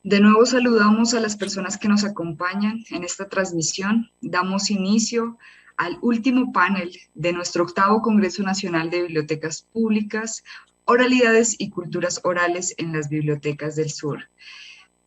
De nuevo saludamos a las personas que nos acompañan en esta transmisión. Damos inicio al último panel de nuestro octavo Congreso Nacional de Bibliotecas Públicas, Oralidades y Culturas Orales en las Bibliotecas del Sur.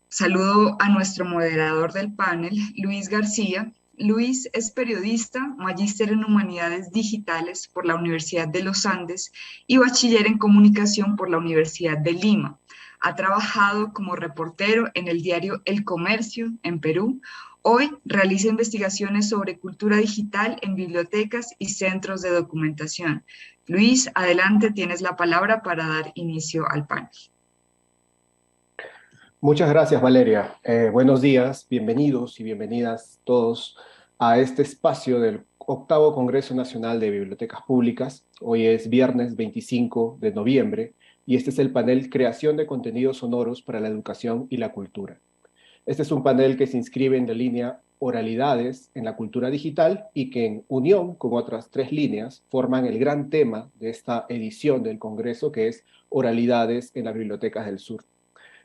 Saludo a nuestro moderador del panel, Luis García. Luis es periodista, magíster en Humanidades Digitales por la Universidad de los Andes y bachiller en Comunicación por la Universidad de Lima. Ha trabajado como reportero en el diario El Comercio, en Perú. Hoy realiza investigaciones sobre cultura digital en bibliotecas y centros de documentación. Luis, adelante, tienes la palabra para dar inicio al panel. Muchas gracias, Valeria. Buenos días, bienvenidos y bienvenidas todos a este espacio del octavo Congreso Nacional de Bibliotecas Públicas. Hoy es viernes 25 de noviembre y este es el panel Creación de contenidos sonoros para la educación y la cultura. Este es un panel que se inscribe en la línea Oralidades en la cultura digital y que en unión con otras tres líneas forman el gran tema de esta edición del Congreso, que es Oralidades en las Bibliotecas del Sur.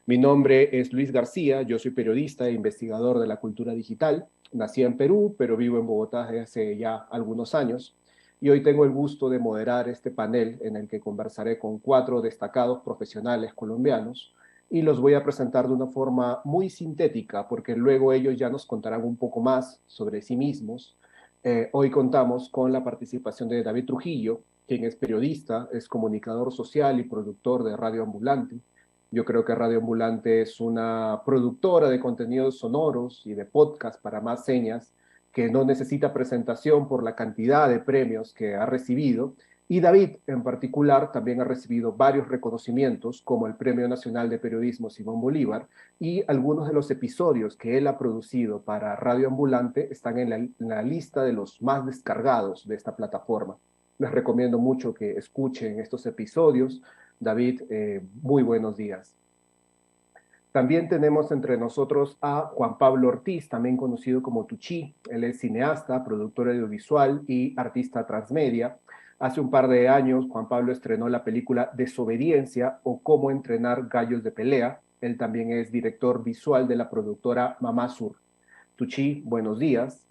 Mi nombre es Luis García, yo soy periodista e investigador de la cultura digital. Nací en Perú, pero vivo en Bogotá desde hace ya algunos años. Y hoy tengo el gusto de moderar este panel en el que conversaré con 4 destacados profesionales colombianos y los voy a presentar de una forma muy sintética porque luego ellos ya nos contarán un poco más sobre sí mismos. Hoy contamos con la participación de David Trujillo, quien es periodista, es comunicador social y productor de Radio Ambulante. Yo creo que Radio Ambulante es una productora de contenidos sonoros y de podcast para más señas que no necesita presentación por la cantidad de premios que ha recibido. Y David, en particular, también ha recibido varios reconocimientos, como el Premio Nacional de Periodismo Simón Bolívar, y algunos de los episodios que él ha producido para Radio Ambulante están en la lista de los más descargados de esta plataforma. Les recomiendo mucho que escuchen estos episodios. David, muy buenos días. También tenemos entre nosotros a Juan Pablo Ortiz, también conocido como Tucci. Él es cineasta, productor audiovisual y artista transmedia. Hace un par de años, Juan Pablo estrenó la película Desobediencia o Cómo entrenar gallos de pelea. Él también es director visual de la productora Mamá Sur. Tucci, buenos días.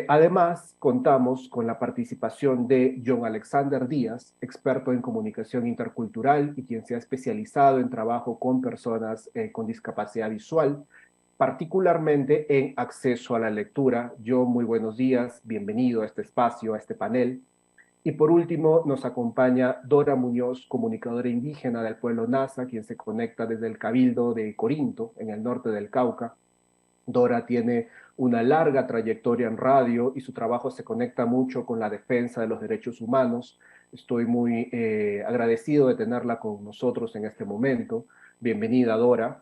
Además, contamos con la participación de John Alexander Díaz, experto en comunicación intercultural y quien se ha especializado en trabajo con personas con discapacidad visual, particularmente en acceso a la lectura. John, muy buenos días, bienvenido a este espacio, a este panel. Y por último, nos acompaña Dora Muñoz, comunicadora indígena del pueblo Nasa, quien se conecta desde el Cabildo de Corinto, en el norte del Cauca. Dora tiene una larga trayectoria en radio y su trabajo se conecta mucho con la defensa de los derechos humanos. Estoy muy agradecido de tenerla con nosotros en este momento. Bienvenida, Dora.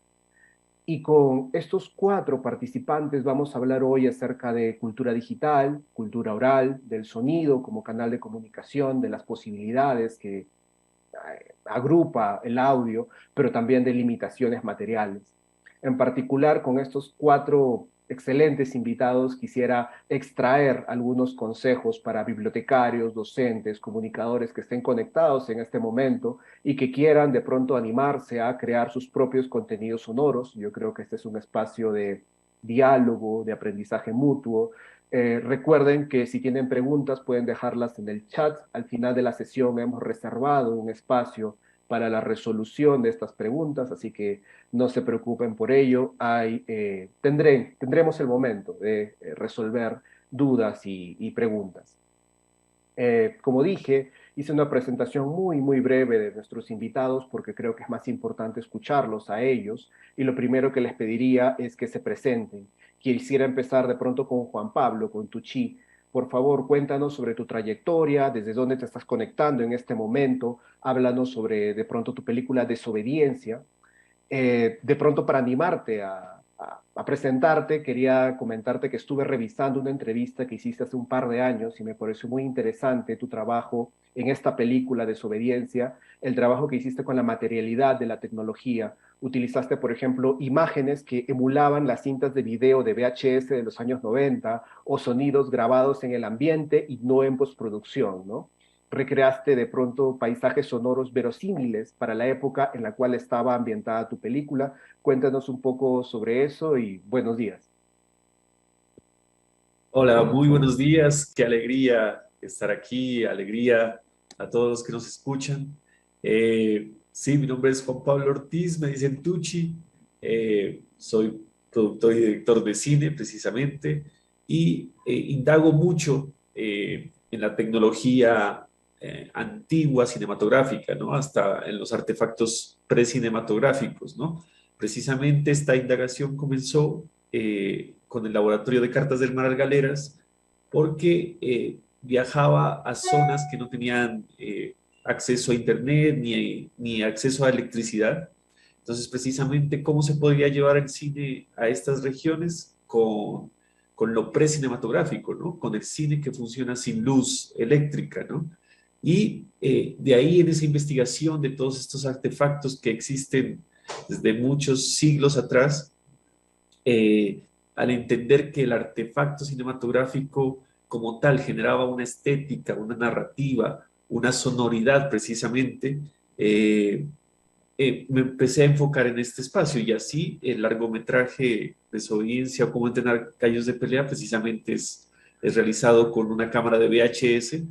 Y con estos 4 participantes vamos a hablar hoy acerca de cultura digital, cultura oral, del sonido como canal de comunicación, de las posibilidades que agrupa el audio, pero también de limitaciones materiales. En particular, con estos 4 excelentes invitados, quisiera extraer algunos consejos para bibliotecarios, docentes, comunicadores que estén conectados en este momento y que quieran de pronto animarse a crear sus propios contenidos sonoros. Yo creo que este es un espacio de diálogo, de aprendizaje mutuo. Recuerden que si tienen preguntas pueden dejarlas en el chat. Al final de la sesión hemos reservado un espacio para la resolución de estas preguntas, así que no se preocupen por ello. Tendremos el momento de resolver dudas y preguntas. Como dije, hice una presentación muy breve de nuestros invitados porque creo que es más importante escucharlos a ellos y lo primero que les pediría es que se presenten. Quisiera empezar de pronto con Juan Pablo, con Tucci. Por favor, cuéntanos sobre tu trayectoria, desde dónde te estás conectando en este momento, háblanos sobre de pronto tu película Desobediencia. De pronto para animarte a presentarte, quería comentarte que estuve revisando una entrevista que hiciste hace un par de años y me pareció muy interesante tu trabajo en esta película Desobediencia, el trabajo que hiciste con la materialidad de la tecnología. Utilizaste, por ejemplo, imágenes que emulaban las cintas de video de VHS de los años 90 o sonidos grabados en el ambiente y no en postproducción, ¿no? recreaste de pronto paisajes sonoros verosímiles para la época en la cual estaba ambientada tu película. Cuéntanos un poco sobre eso y buenos días. Hola, muy buenos días. Qué alegría estar aquí, alegría a todos los que nos escuchan. Sí, mi nombre es Juan Pablo Ortiz, me dicen Tucci. Soy productor y director de cine, precisamente, y indago mucho en la tecnología antigua cinematográfica, ¿no? Hasta en los artefactos precinematográficos, ¿no? Precisamente esta indagación comenzó con el Laboratorio de Cartas del Mar Galeras, porque viajaba a zonas que no tenían acceso a internet ni acceso a electricidad. Entonces, precisamente, ¿cómo se podría llevar el cine a estas regiones? Con lo precinematográfico, ¿no? Con el cine que funciona sin luz eléctrica, ¿no? Y de ahí en esa investigación de todos estos artefactos que existen desde muchos siglos atrás, eh, al entender que el artefacto cinematográfico como tal generaba una estética, una narrativa, una sonoridad precisamente, me empecé a enfocar en este espacio y así el largometraje Desobediencia o Cómo entrenar gallos de pelea precisamente es realizado con una cámara de VHS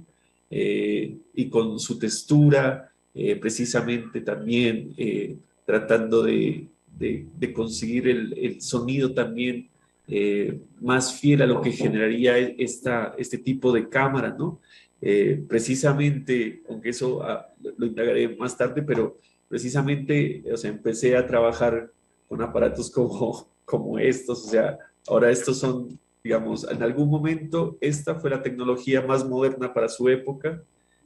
y con su textura, precisamente también tratando de conseguir el sonido también más fiel a lo que generaría este tipo de cámara, ¿no? Precisamente, aunque eso lo indagaré más tarde, pero precisamente, o sea, empecé a trabajar con aparatos como estos, o sea, ahora estos son, digamos, en algún momento esta fue la tecnología más moderna para su época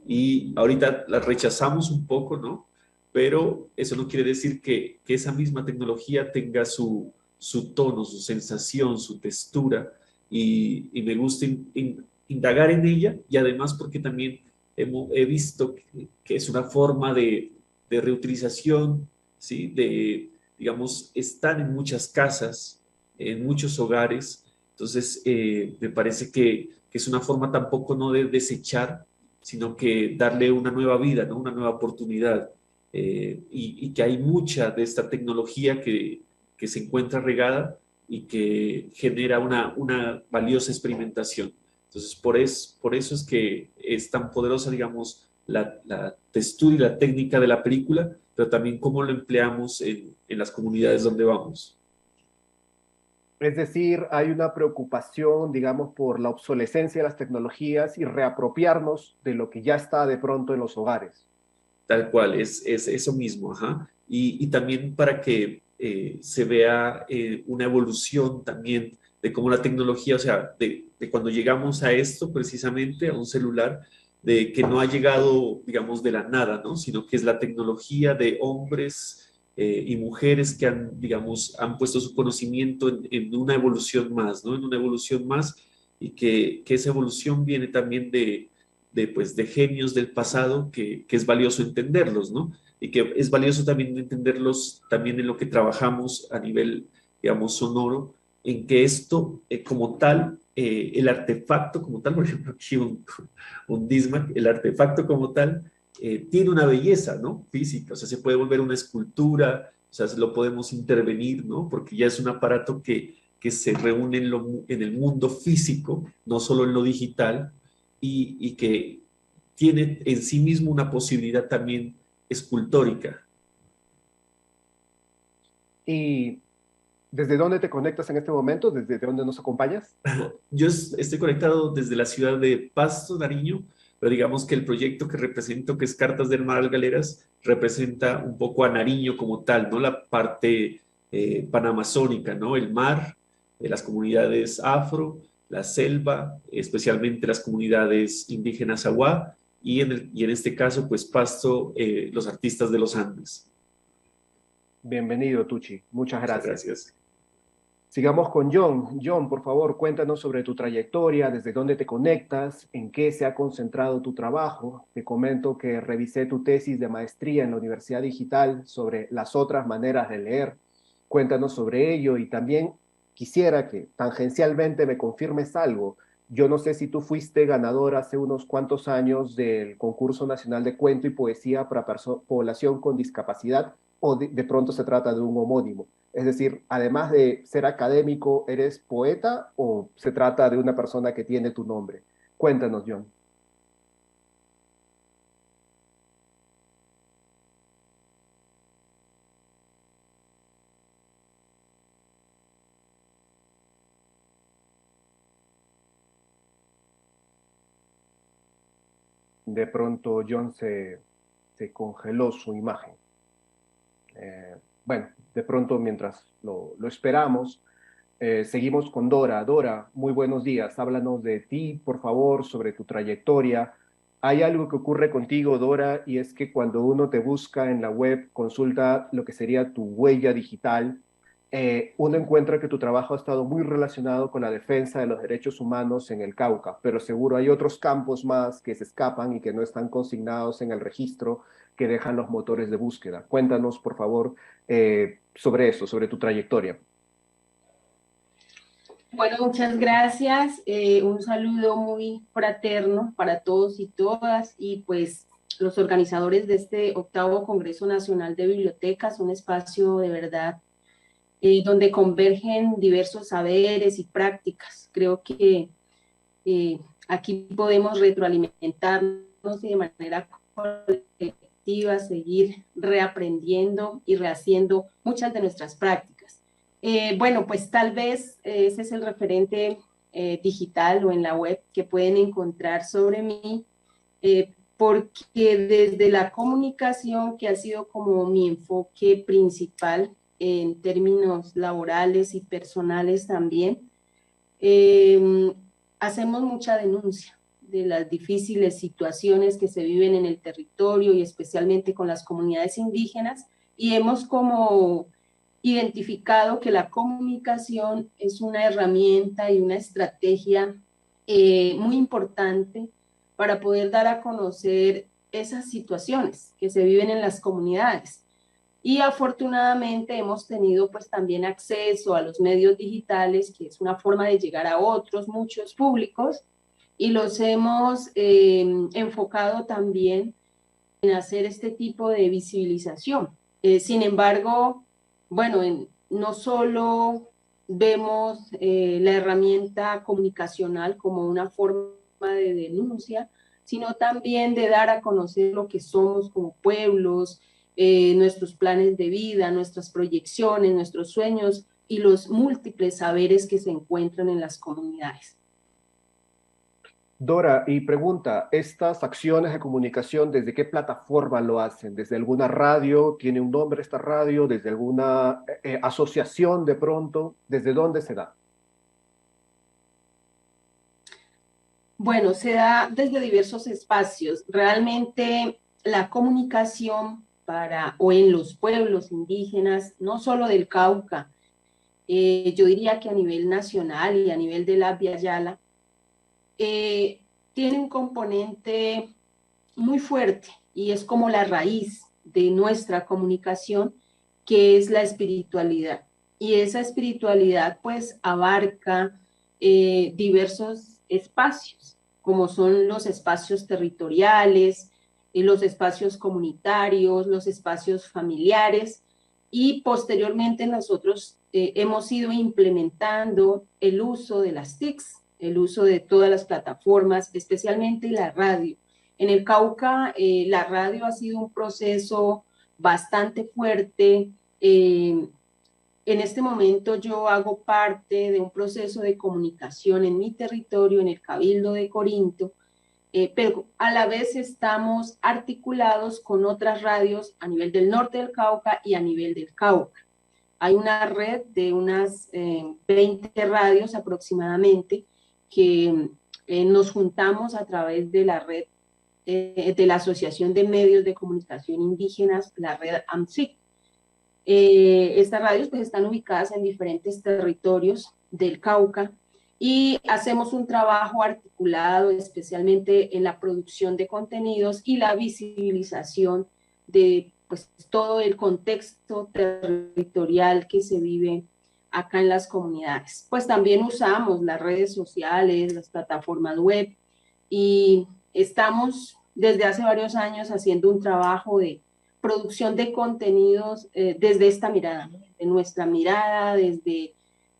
y ahorita la rechazamos un poco, ¿no? Pero eso no quiere decir que esa misma tecnología tenga su tono, su sensación, su textura y me gusta indagar en ella y además porque también he visto que es una forma de reutilización, ¿sí? Digamos, están en muchas casas, en muchos hogares, entonces me parece que es una forma tampoco no de desechar, sino que darle una nueva vida, ¿no? Una nueva oportunidad. Y que hay mucha de esta tecnología que se encuentra regada y que genera una valiosa experimentación. Entonces, por eso es que es tan poderosa, digamos, la textura y la técnica de la película, pero también cómo lo empleamos en las comunidades donde vamos. Es decir, hay una preocupación, digamos, por la obsolescencia de las tecnologías y reapropiarnos de lo que ya está de pronto en los hogares. Tal cual, es eso mismo, ajá. Y también para que se vea una evolución también de cómo la tecnología, o sea, de cuando llegamos a esto precisamente, a un celular, de que no ha llegado, digamos, de la nada, ¿no? Sino que es la tecnología de hombres y mujeres que han, digamos, han puesto su conocimiento en una evolución más, ¿no? En una evolución más y que esa evolución viene también pues, de genios del pasado que es valioso entenderlos, ¿no? Y que es valioso también entenderlos también en lo que trabajamos a nivel, digamos, sonoro, en que esto como tal, el artefacto como tal, por ejemplo, aquí un Discman, el artefacto como tal, tiene una belleza, ¿no? Física, o sea, se puede volver una escultura, o sea, lo podemos intervenir, ¿no? Porque ya es un aparato que se reúne en el mundo físico, no solo en lo digital, y que tiene en sí mismo una posibilidad también escultórica. ¿Y desde dónde te conectas en este momento? ¿Desde dónde nos acompañas? Yo estoy conectado desde la ciudad de Pasto, Nariño, pero digamos que el proyecto que represento, que es Cartas del Mar al Galeras, representa un poco a Nariño como tal, ¿no? La parte panamazónica, ¿no? El mar, las comunidades afro, la selva, especialmente las comunidades indígenas Aguá, y en este caso, pues Pasto, los artistas de los Andes. Bienvenido, Tucci. Muchas Muchas gracias. gracias. Sigamos con John. John, por favor, cuéntanos sobre tu trayectoria, desde dónde te conectas, en qué se ha concentrado tu trabajo. Te comento que revisé tu tesis de maestría en la Universidad Digital sobre las otras maneras de leer. Cuéntanos sobre ello y también quisiera que tangencialmente me confirmes algo. Yo no sé si tú fuiste ganador hace unos cuantos años del Concurso Nacional de Cuento y Poesía para Población con Discapacidad, o de pronto se trata de un homónimo. Es decir, además de ser académico, ¿eres poeta o se trata de una persona que tiene tu nombre? Cuéntanos, John. De pronto John se congeló su imagen. Bueno, de pronto mientras lo esperamos, seguimos con Dora. Dora, muy buenos días. Háblanos de ti, por favor, sobre tu trayectoria. Hay algo que ocurre contigo, Dora, y es que cuando uno te busca en la web, consulta lo que sería tu huella digital, uno encuentra que tu trabajo ha estado muy relacionado con la defensa de los derechos humanos en el Cauca, pero seguro hay otros campos más que se escapan y que no están consignados en el registro que dejan los motores de búsqueda. Cuéntanos, por favor, sobre eso, sobre tu trayectoria. Bueno, muchas gracias. Un saludo muy fraterno para todos y todas, y pues los organizadores de este 8º Congreso Nacional de Bibliotecas, un espacio de verdad donde convergen diversos saberes y prácticas. Creo que aquí podemos retroalimentarnos y de manera colectiva seguir reaprendiendo y rehaciendo muchas de nuestras prácticas. Bueno, pues tal vez ese es el referente digital o en la web que pueden encontrar sobre mí, porque desde la comunicación, que ha sido como mi enfoque principal en términos laborales y personales también, hacemos mucha denuncia de las difíciles situaciones que se viven en el territorio y especialmente con las comunidades indígenas, y hemos como identificado que la comunicación es una herramienta y una estrategia muy importante para poder dar a conocer esas situaciones que se viven en las comunidades. Y afortunadamente hemos tenido pues también acceso a los medios digitales, que es una forma de llegar a otros muchos públicos, y los hemos enfocado también en hacer este tipo de visibilización. Sin embargo, bueno, no solo vemos la herramienta comunicacional como una forma de denuncia, sino también de dar a conocer lo que somos como pueblos, nuestros planes de vida, nuestras proyecciones, nuestros sueños y los múltiples saberes que se encuentran en las comunidades. Dora, y pregunta, ¿estas acciones de comunicación desde qué plataforma lo hacen? ¿Desde alguna radio? ¿Tiene un nombre esta radio? ¿Desde alguna asociación de pronto? ¿Desde dónde se da? Bueno, se da desde diversos espacios. Realmente la comunicación o en los pueblos indígenas, no solo del Cauca, yo diría que a nivel nacional y a nivel de la Abya Yala, tiene un componente muy fuerte y es como la raíz de nuestra comunicación, que es la espiritualidad. Y esa espiritualidad pues abarca diversos espacios, como son los espacios territoriales, los espacios comunitarios, los espacios familiares, y posteriormente nosotros hemos ido implementando el uso de las TICs, el uso de todas las plataformas, especialmente la radio. En el Cauca, la radio ha sido un proceso bastante fuerte. En este momento yo hago parte de un proceso de comunicación en mi territorio, en el Cabildo de Corinto, pero a la vez estamos articulados con otras radios a nivel del norte del Cauca y a nivel del Cauca. Hay una red de unas 20 radios aproximadamente que nos juntamos a través de la red de la Asociación de Medios de Comunicación Indígenas, la red AMSIC. Estas radios pues están ubicadas en diferentes territorios del Cauca y hacemos un trabajo articulado especialmente en la producción de contenidos y la visibilización de pues todo el contexto territorial que se vive acá en las comunidades. Pues también usamos las redes sociales, las plataformas web y estamos desde hace varios años haciendo un trabajo de producción de contenidos desde esta mirada, ¿no? De nuestra mirada, desde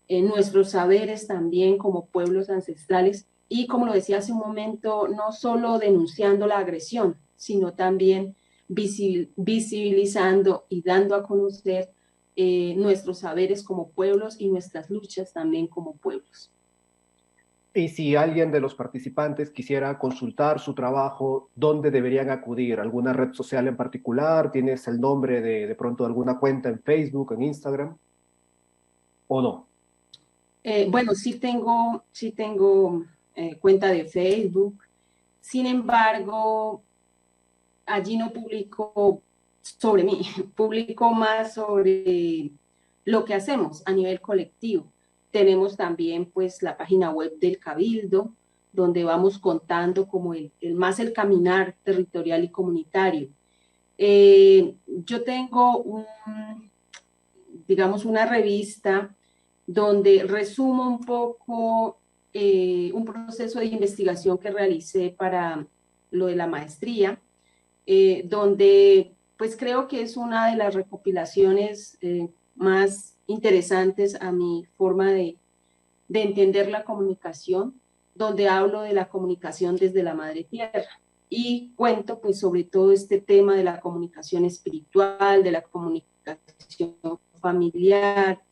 nuestros saberes también como pueblos ancestrales y como lo decía hace un momento, no solo denunciando la agresión, sino también visibilizando y dando a conocer nuestros saberes como pueblos y nuestras luchas también como pueblos. Y si alguien de los participantes quisiera consultar su trabajo, ¿dónde deberían acudir? ¿Alguna red social en particular? ¿Tienes el nombre de pronto de alguna cuenta en Facebook, en Instagram? ¿O no? Bueno, sí tengo cuenta de Facebook. Sin embargo, allí no publico sobre mí, publico más sobre lo que hacemos a nivel colectivo. Tenemos también pues la página web del Cabildo, donde vamos contando como el caminar territorial y comunitario. Yo tengo digamos, una revista donde resumo un poco un proceso de investigación que realicé para lo de la maestría, donde pues creo que es una de las recopilaciones más interesantes a mi forma de entender la comunicación, donde hablo de la comunicación desde la madre tierra y cuento pues sobre todo este tema de la comunicación espiritual, de la comunicación familiar,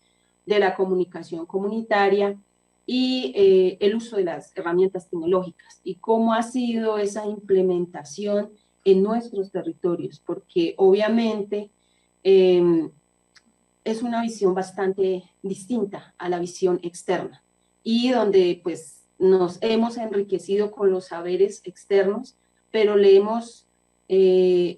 de la comunicación comunitaria y el uso de las herramientas tecnológicas y cómo ha sido esa implementación en nuestros territorios, porque obviamente es una visión bastante distinta a la visión externa y donde pues nos hemos enriquecido con los saberes externos, pero le hemos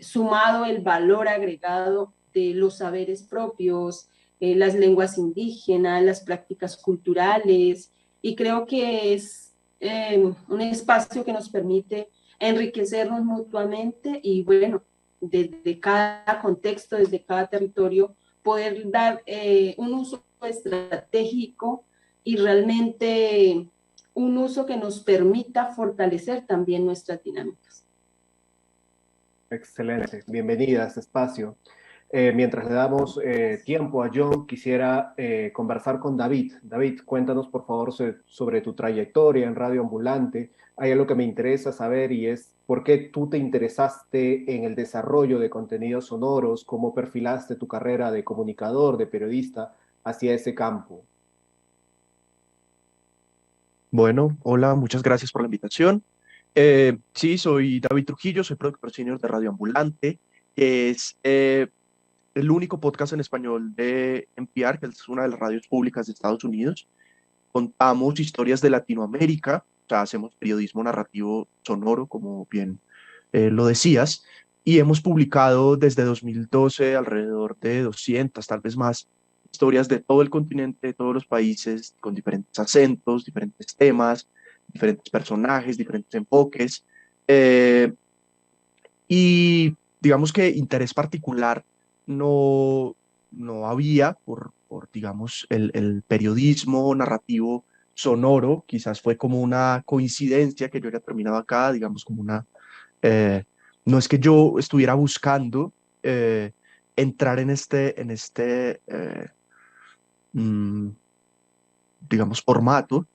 sumado el valor agregado de los saberes propios, las lenguas indígenas, las prácticas culturales, y creo que es un espacio que nos permite enriquecernos mutuamente y bueno, desde cada contexto, desde cada territorio, poder dar un uso estratégico y realmente un uso que nos permita fortalecer también nuestras dinámicas. Excelente, bienvenida a este espacio. Mientras le damos tiempo a John, quisiera conversar con David. David, cuéntanos por favor sobre tu trayectoria en Radio Ambulante. Hay algo que me interesa saber y es por qué tú te interesaste en el desarrollo de contenidos sonoros, cómo perfilaste tu carrera de comunicador, de periodista hacia ese campo. Bueno, hola, muchas gracias por la invitación. Sí, soy David Trujillo, soy productor senior de Radio Ambulante, que es el único podcast en español de NPR, que es una de las radios públicas de Estados Unidos. Contamos historias de Latinoamérica, o sea, hacemos periodismo narrativo sonoro, como bien lo decías, y hemos publicado desde 2012 alrededor de 200, tal vez más, historias de todo el continente, de todos los países, con diferentes acentos, diferentes temas, diferentes personajes, diferentes enfoques. Y digamos que interés particular no había digamos, el periodismo narrativo sonoro. Quizás fue como una coincidencia que yo haya terminado acá, digamos, como no es que yo estuviera buscando entrar en digamos, formato.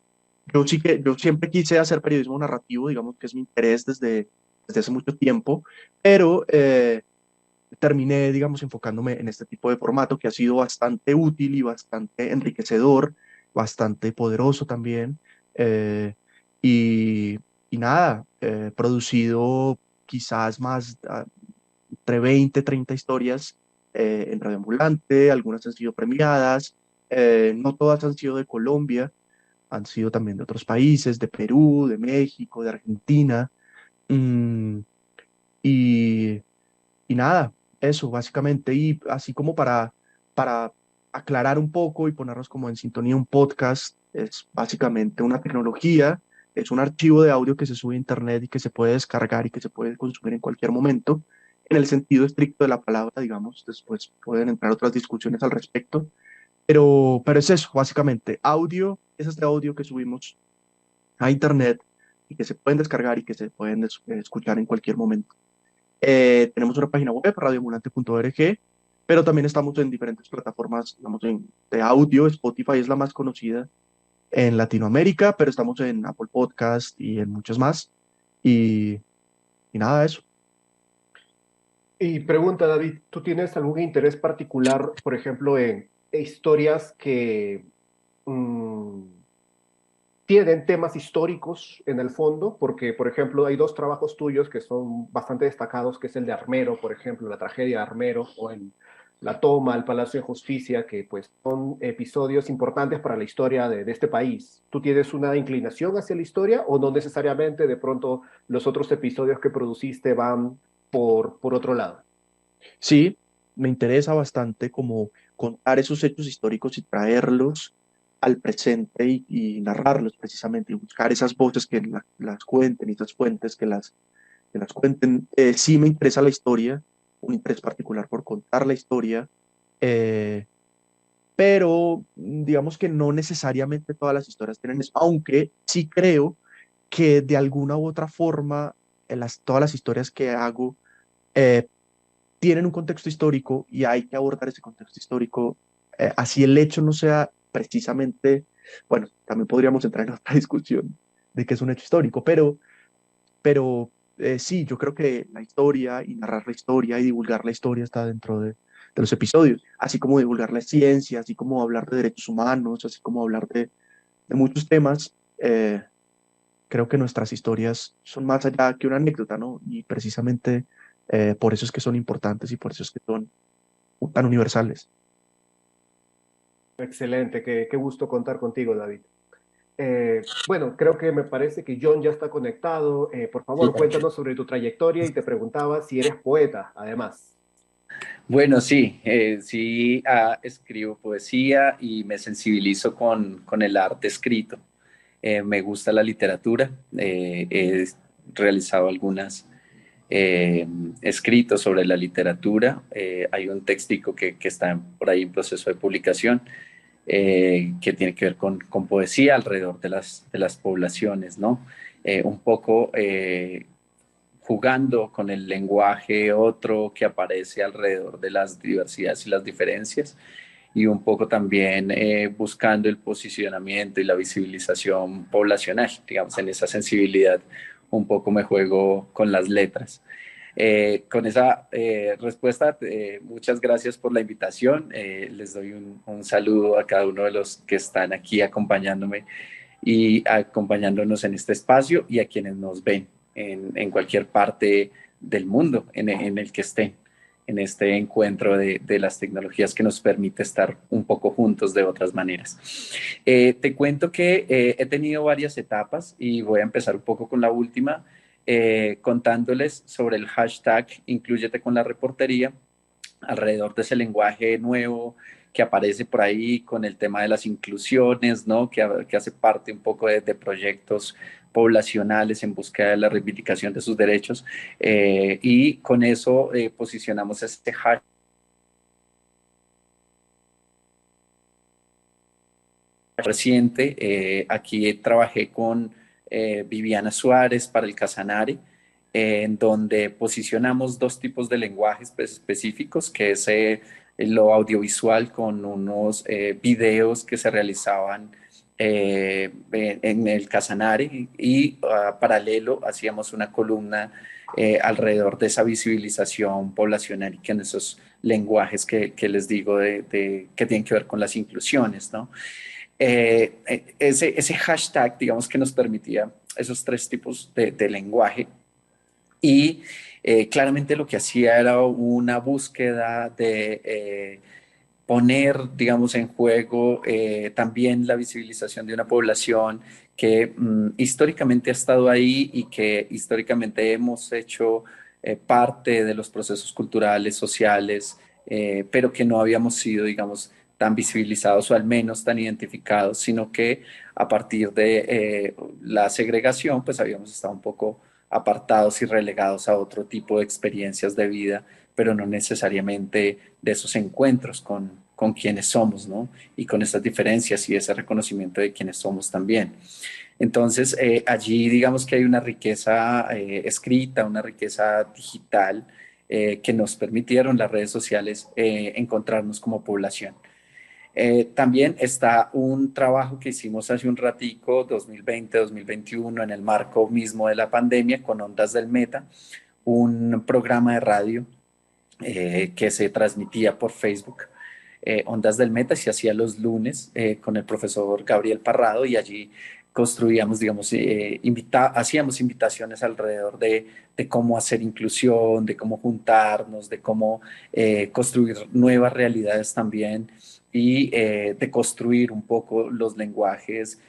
Yo siempre quise hacer periodismo narrativo, digamos que es mi interés desde hace mucho tiempo, pero terminé, digamos, enfocándome en este tipo de formato que ha sido bastante útil y bastante enriquecedor, bastante poderoso también. Y, y nada, producido quizás más entre 20, 30 historias en Radio Ambulante, algunas han sido premiadas, no todas han sido de Colombia, han sido también de otros países, de Perú, de México, de Argentina. Mm, y, y nada, eso básicamente. Y así como para aclarar un poco y ponernos como en sintonía, un podcast es básicamente una tecnología, es un archivo de audio que se sube a internet y que se puede descargar y que se puede consumir en cualquier momento, en el sentido estricto de la palabra, digamos. Después pueden entrar otras discusiones al respecto, pero es eso, básicamente, audio, es este audio que subimos a internet y que se pueden descargar y que se pueden escuchar en cualquier momento. Tenemos una página web, radioambulante.org, pero también estamos en diferentes plataformas, digamos, de audio. Spotify es la más conocida en Latinoamérica, pero estamos en Apple Podcast y en muchos más. Y, y nada de eso. Y pregunta, David, ¿tú tienes algún interés particular, por ejemplo, en historias que mm, tienen temas históricos en el fondo? Porque, por ejemplo, hay dos trabajos tuyos que son bastante destacados, que es el de Armero, por ejemplo, la tragedia de Armero, o el, la toma al Palacio de Justicia, que pues son episodios importantes para la historia de este país. ¿Tú tienes una inclinación hacia la historia o no necesariamente de pronto los otros episodios que produciste van por otro lado? Sí, me interesa bastante como contar esos hechos históricos y traerlos al presente y narrarlos precisamente y buscar esas voces que las cuenten y esas fuentes que las cuenten. Sí me interesa la historia, un interés particular por contar la historia, eh, pero digamos que no necesariamente todas las historias tienen eso, aunque sí creo que de alguna u otra forma todas las historias que hago eh, tienen un contexto histórico y hay que abordar ese contexto histórico, así el hecho no sea precisamente, bueno, también podríamos entrar en otra discusión de qué es un hecho histórico, pero sí, yo creo que la historia y narrar la historia y divulgar la historia está dentro de los episodios, así como divulgar la ciencia, así como hablar de derechos humanos, así como hablar de muchos temas. Creo que nuestras historias son más allá que una anécdota, ¿no? Y precisamente por eso es que son importantes y por eso es que son tan universales. Excelente, qué gusto contar contigo, David. Bueno, creo que me parece que John ya está conectado. Por Sí. favor, cuéntanos sobre tu trayectoria y te preguntaba si eres poeta, además. Bueno, sí, sí, escribo poesía y me sensibilizo con el arte escrito. Me gusta la literatura, he realizado algunas escritos sobre la literatura. Hay un textico que está por ahí en proceso de publicación que tiene que ver con poesía alrededor de las poblaciones, ¿no? Un poco jugando con el lenguaje otro que aparece alrededor de las diversidades y las diferencias y un poco también buscando el posicionamiento y la visibilización poblacional, digamos, en esa sensibilidad un poco me juego con las letras. Con esa respuesta, muchas gracias por la invitación. Les doy un saludo a cada uno de los que están aquí acompañándome y acompañándonos en este espacio y a quienes nos ven en cualquier parte del mundo en el que estén, en este encuentro de las tecnologías que nos permite estar un poco juntos de otras maneras. Te cuento que he tenido varias etapas y voy a empezar un poco con la última, contándoles sobre el hashtag Inclúyete con la reportería, alrededor de ese lenguaje nuevo que aparece por ahí con el tema de las inclusiones, ¿no? Que hace parte un poco de proyectos poblacionales en búsqueda de la reivindicación de sus derechos. Y con eso posicionamos este hashtag reciente. Aquí trabajé con Viviana Suárez para el Casanare, en donde posicionamos dos tipos de lenguajes específicos, que es lo audiovisual con unos videos que se realizaban en el Casanare y paralelo hacíamos una columna alrededor de esa visibilización poblacional y que en esos lenguajes que les digo que tienen que ver con las inclusiones, ¿no? Ese hashtag, digamos que nos permitía esos tres tipos de lenguaje y claramente lo que hacía era una búsqueda de poner, digamos, en juego también la visibilización de una población que históricamente ha estado ahí y que históricamente hemos hecho parte de los procesos culturales, sociales, pero que no habíamos sido, digamos, tan visibilizados o al menos tan identificados, sino que a partir de la segregación, pues habíamos estado un poco apartados y relegados a otro tipo de experiencias de vida, pero no necesariamente de esos encuentros con quienes somos, ¿no? Y con estas diferencias y ese reconocimiento de quienes somos también. Entonces, allí digamos que hay una riqueza escrita, una riqueza digital que nos permitieron las redes sociales encontrarnos como población. También está un trabajo que hicimos hace un ratico, 2020-2021, en el marco mismo de la pandemia, con Ondas del Meta, un programa de radio que se transmitía por Facebook. Ondas del Meta se hacía los lunes con el profesor Gabriel Parrado y allí construíamos, digamos, hacíamos invitaciones alrededor de cómo hacer inclusión, de cómo juntarnos, de cómo construir nuevas realidades también y de construir un poco los lenguajes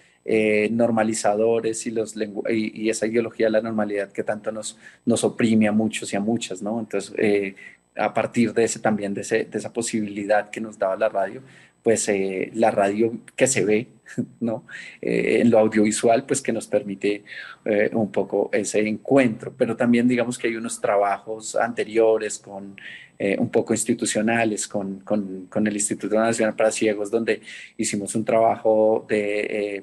normalizadores y esa ideología de la normalidad que tanto nos oprime a muchos y a muchas, ¿no? Entonces, a partir de ese también, de esa posibilidad que nos daba la radio, pues la radio que se ve, ¿no? En lo audiovisual, pues que nos permite un poco ese encuentro, pero también digamos que hay unos trabajos anteriores un poco institucionales con el Instituto Nacional para Ciegos, donde hicimos un trabajo de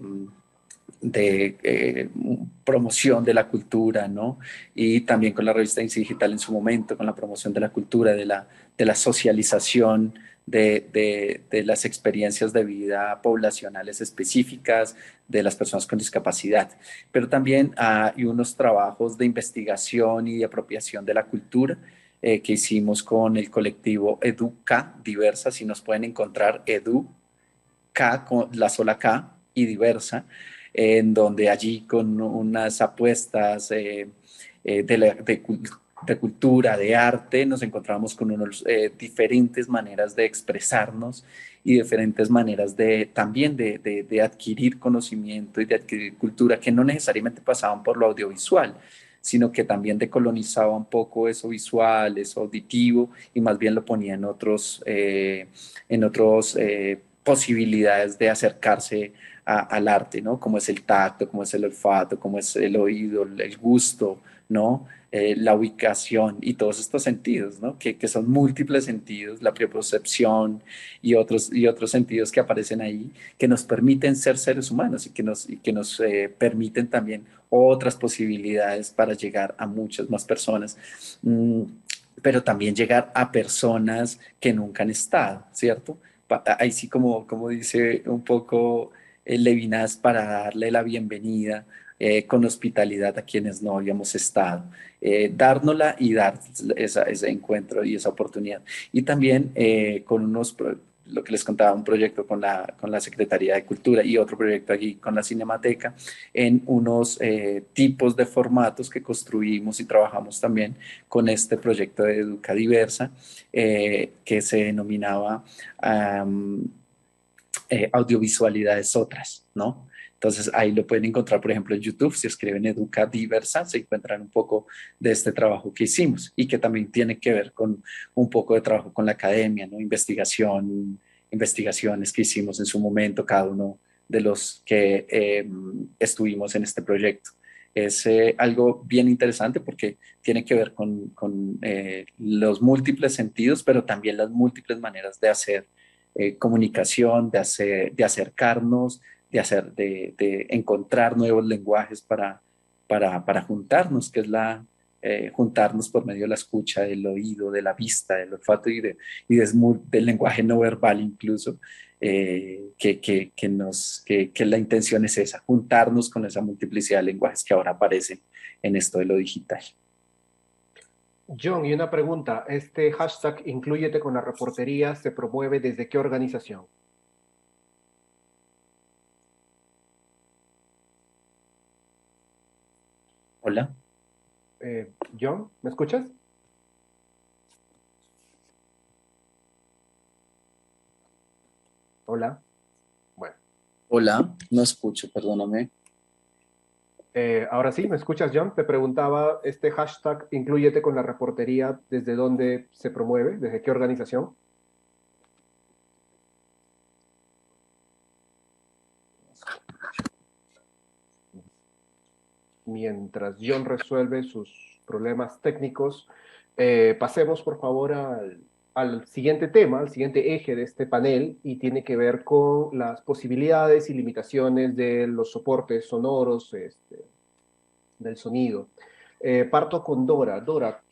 promoción de la cultura, ¿no? Y también con la revista INSI Digital en su momento, con la promoción de la cultura, de la socialización de las experiencias de vida poblacionales específicas de las personas con discapacidad. Pero también hay unos trabajos de investigación y de apropiación de la cultura que hicimos con el colectivo Educa Diversa. Si nos pueden encontrar, Educa con la sola K y Diversa, en donde allí con unas apuestas de cultura, de arte, nos encontramos con unas diferentes maneras de expresarnos y diferentes maneras también de adquirir conocimiento y de adquirir cultura que no necesariamente pasaban por lo audiovisual, sino que también decolonizaba un poco eso visual, eso auditivo, y más bien lo ponía en otros posibilidades de acercarse al arte, ¿no? Como es el tacto, como es el olfato, como es el oído, el gusto, ¿no? La ubicación y todos estos sentidos, ¿no? Que son múltiples sentidos, la propiocepción y otros sentidos que aparecen ahí, que nos permiten ser seres humanos y que nos permiten también otras posibilidades para llegar a muchas más personas. Pero también llegar a personas que nunca han estado, ¿cierto? Ahí sí como dice un poco Levinas, para darle la bienvenida con hospitalidad a quienes no habíamos estado, dárnosla y dar ese encuentro y esa oportunidad. Y también con lo que les contaba, un proyecto con la Secretaría de Cultura y otro proyecto aquí con la Cinemateca, en unos tipos de formatos que construimos y trabajamos también con este proyecto de Educa Diversa, que se denominaba audiovisualidades otras, ¿no? Entonces ahí lo pueden encontrar, por ejemplo, en YouTube. Si escriben Educa Diversa, se encuentran un poco de este trabajo que hicimos y que también tiene que ver con un poco de trabajo con la academia, ¿no? Investigaciones que hicimos en su momento, cada uno de los que estuvimos en este proyecto. Es algo bien interesante porque tiene que ver con los múltiples sentidos, pero también las múltiples maneras de hacer comunicación, de acercarnos, de encontrar nuevos lenguajes para juntarnos, que es juntarnos por medio de la escucha, del oído, de la vista, del olfato del lenguaje no verbal incluso, que la intención es esa, juntarnos con esa multiplicidad de lenguajes que ahora aparecen en esto de lo digital. John, y una pregunta. ¿Este hashtag Inclúyete con la reportería se promueve desde qué organización? Hola. John, ¿me escuchas? Hola. Bueno. Hola, no escucho, perdóname. Ahora sí, ¿me escuchas, John? Te preguntaba, este hashtag Inclúyete con la reportería, ¿desde dónde se promueve? ¿Desde qué organización? Mientras John resuelve sus problemas técnicos, pasemos por favor al siguiente tema, al siguiente eje de este panel, y tiene que ver con las posibilidades y limitaciones de los soportes sonoros, del sonido. Parto con Dora. Dora,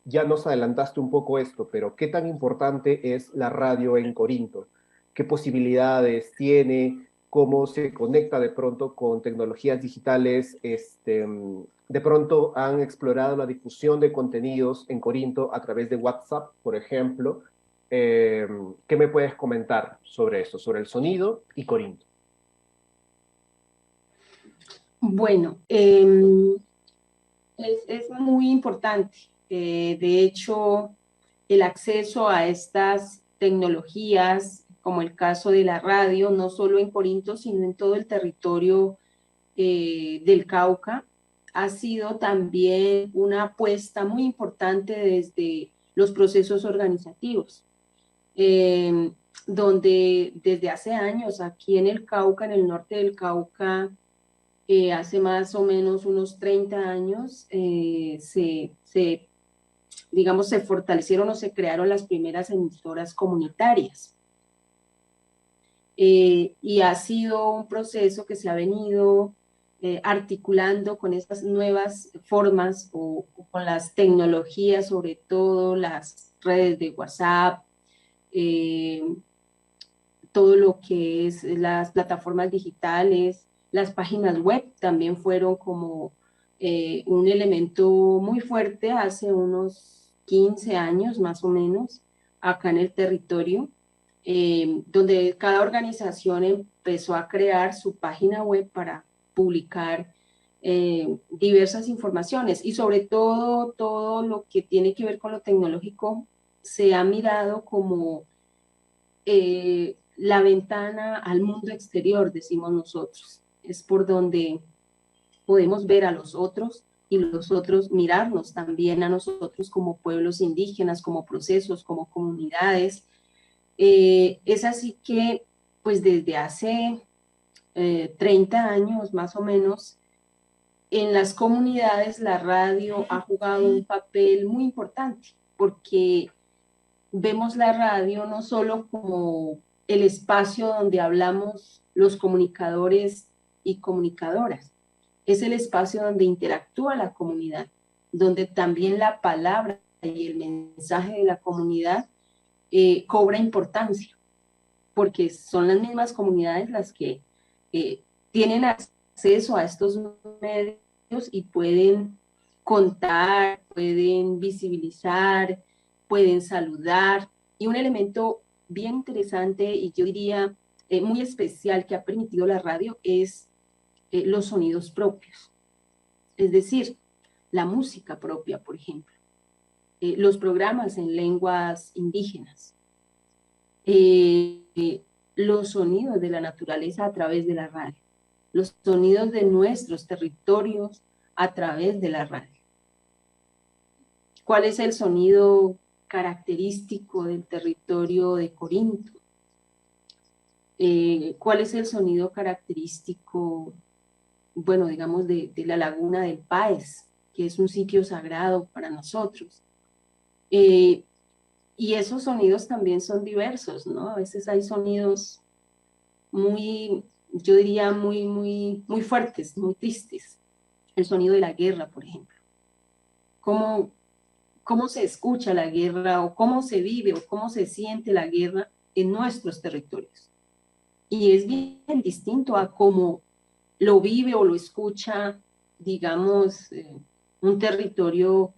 ya nos adelantaste un poco esto, pero ¿qué tan importante es la radio en Corinto? ¿Qué posibilidades tiene? ¿Cómo se conecta de pronto con tecnologías digitales? De pronto han explorado la difusión de contenidos en Corinto a través de WhatsApp, por ejemplo. ¿Qué me puedes comentar sobre esto, sobre el sonido y Corinto? Bueno, es muy importante. De hecho, el acceso a estas tecnologías, como el caso de la radio, no solo en Corinto, sino en todo el territorio del Cauca, ha sido también una apuesta muy importante desde los procesos organizativos, donde desde hace años aquí en el Cauca, en el norte del Cauca, hace más o menos unos 30 años, digamos, se fortalecieron o se crearon las primeras emisoras comunitarias. Y ha sido un proceso que se ha venido articulando con estas nuevas formas o con las tecnologías, sobre todo las redes de WhatsApp, todo lo que es las plataformas digitales, las páginas web también fueron como un elemento muy fuerte hace unos 15 años más o menos acá en el territorio, donde cada organización empezó a crear su página web para publicar diversas informaciones y sobre todo todo lo que tiene que ver con lo tecnológico se ha mirado como la ventana al mundo exterior, decimos nosotros. Es por donde podemos ver a los otros y los otros mirarnos también a nosotros como pueblos indígenas, como procesos, como comunidades. Es así que, pues desde hace 30 años más o menos, en las comunidades la radio ha jugado un papel muy importante, porque vemos la radio no solo como el espacio donde hablamos los comunicadores y comunicadoras, es el espacio donde interactúa la comunidad, donde también la palabra y el mensaje de la comunidad cobra importancia, porque son las mismas comunidades las que tienen acceso a estos medios y pueden contar, pueden visibilizar, pueden saludar. Y un elemento bien interesante y yo diría muy especial que ha permitido la radio es los sonidos propios, es decir, la música propia, por ejemplo, los programas en lenguas indígenas, los sonidos de la naturaleza a través de la radio, los sonidos de nuestros territorios a través de la radio. ¿Cuál es el sonido característico del territorio de Corinto? ¿Cuál es el sonido característico, bueno, digamos, de la laguna del Páez, que es un sitio sagrado para nosotros? Y esos sonidos también son diversos, ¿no? A veces hay sonidos muy, yo diría, muy fuertes, muy tristes. El sonido de la guerra, por ejemplo. ¿Cómo se escucha la guerra o cómo se vive o cómo se siente la guerra en nuestros territorios? Y es bien distinto a cómo lo vive o lo escucha, digamos, un territorio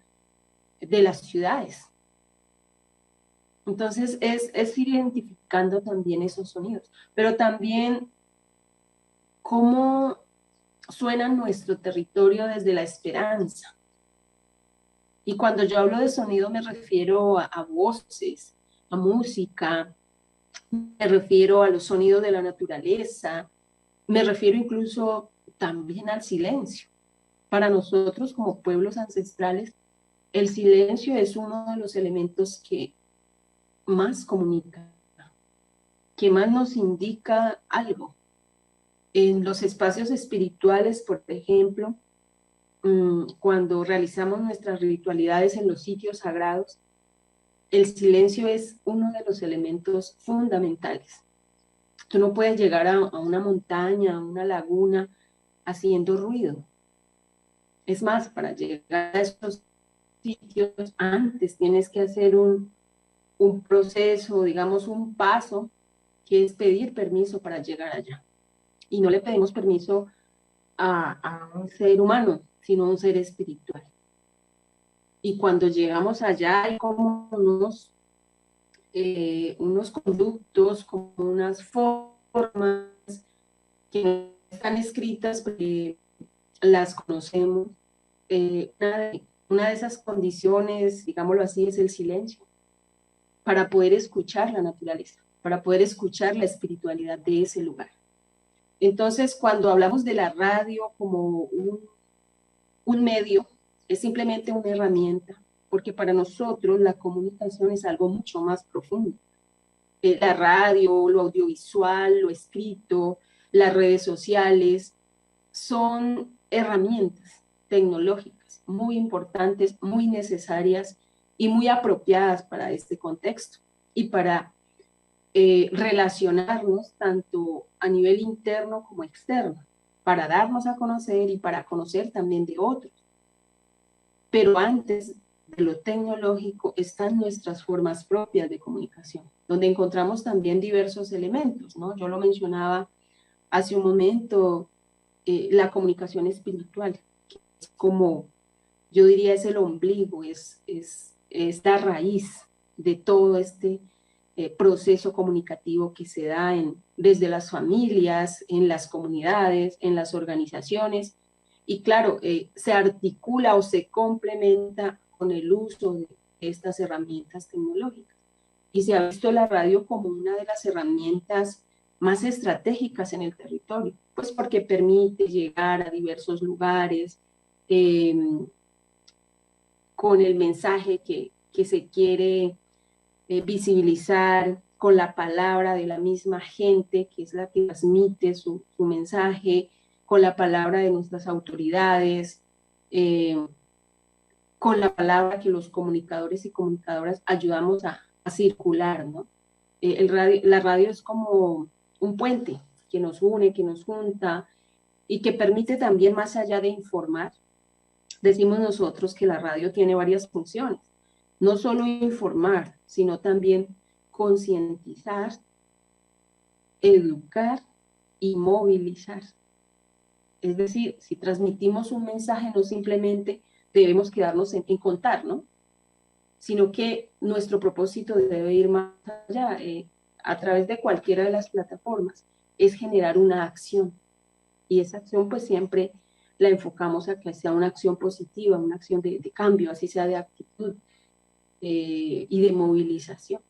de las ciudades. Entonces es ir identificando también esos sonidos, pero también cómo suena nuestro territorio desde la esperanza. Y cuando yo hablo de sonido me refiero a voces, a música, me refiero a los sonidos de la naturaleza, me refiero incluso también al silencio. Para nosotros como pueblos ancestrales, el silencio es uno de los elementos que más comunica, que más nos indica algo. En los espacios espirituales, por ejemplo, cuando realizamos nuestras ritualidades en los sitios sagrados, el silencio es uno de los elementos fundamentales. Tú no puedes llegar a una montaña, a una laguna, haciendo ruido. Es más, para llegar a esos sitios, antes tienes que hacer un proceso, digamos, un paso, que es pedir permiso para llegar allá. Y no le pedimos permiso a un ser humano, sino a un ser espiritual. Y cuando llegamos allá hay como unos conductos, como unas formas que no están escritas, porque las conocemos. Una de esas condiciones, digámoslo así, es el silencio, para poder escuchar la naturaleza, para poder escuchar la espiritualidad de ese lugar. Entonces, cuando hablamos de la radio como un medio, es simplemente una herramienta, porque para nosotros la comunicación es algo mucho más profundo. La radio, lo audiovisual, lo escrito, las redes sociales, son herramientas tecnológicas muy importantes, muy necesarias y muy apropiadas para este contexto y para relacionarnos tanto a nivel interno como externo, para darnos a conocer y para conocer también de otros. Pero antes de lo tecnológico están nuestras formas propias de comunicación, donde encontramos también diversos elementos, ¿no? Yo lo mencionaba hace un momento, la comunicación espiritual, que es como, yo diría, es el ombligo, es la raíz de todo este proceso comunicativo que se da desde las familias, en las comunidades, en las organizaciones, y claro, se articula o se complementa con el uso de estas herramientas tecnológicas. Y se ha visto la radio como una de las herramientas más estratégicas en el territorio, pues porque permite llegar a diversos lugares con el mensaje que se quiere visibilizar, con la palabra de la misma gente, que es la que transmite su mensaje, con la palabra de nuestras autoridades, con la palabra que los comunicadores y comunicadoras ayudamos a circular, ¿no? La radio es como un puente que nos une, que nos junta y que permite también, más allá de informar, decimos nosotros que la radio tiene varias funciones, no solo informar, sino también concientizar, educar y movilizar. Es decir, si transmitimos un mensaje, no simplemente debemos quedarnos en contar, ¿no? Sino que nuestro propósito debe ir más allá, a través de cualquiera de las plataformas, es generar una acción. Y esa acción pues siempre la enfocamos a que sea una acción positiva, una acción de cambio, así sea de actitud y de movilización.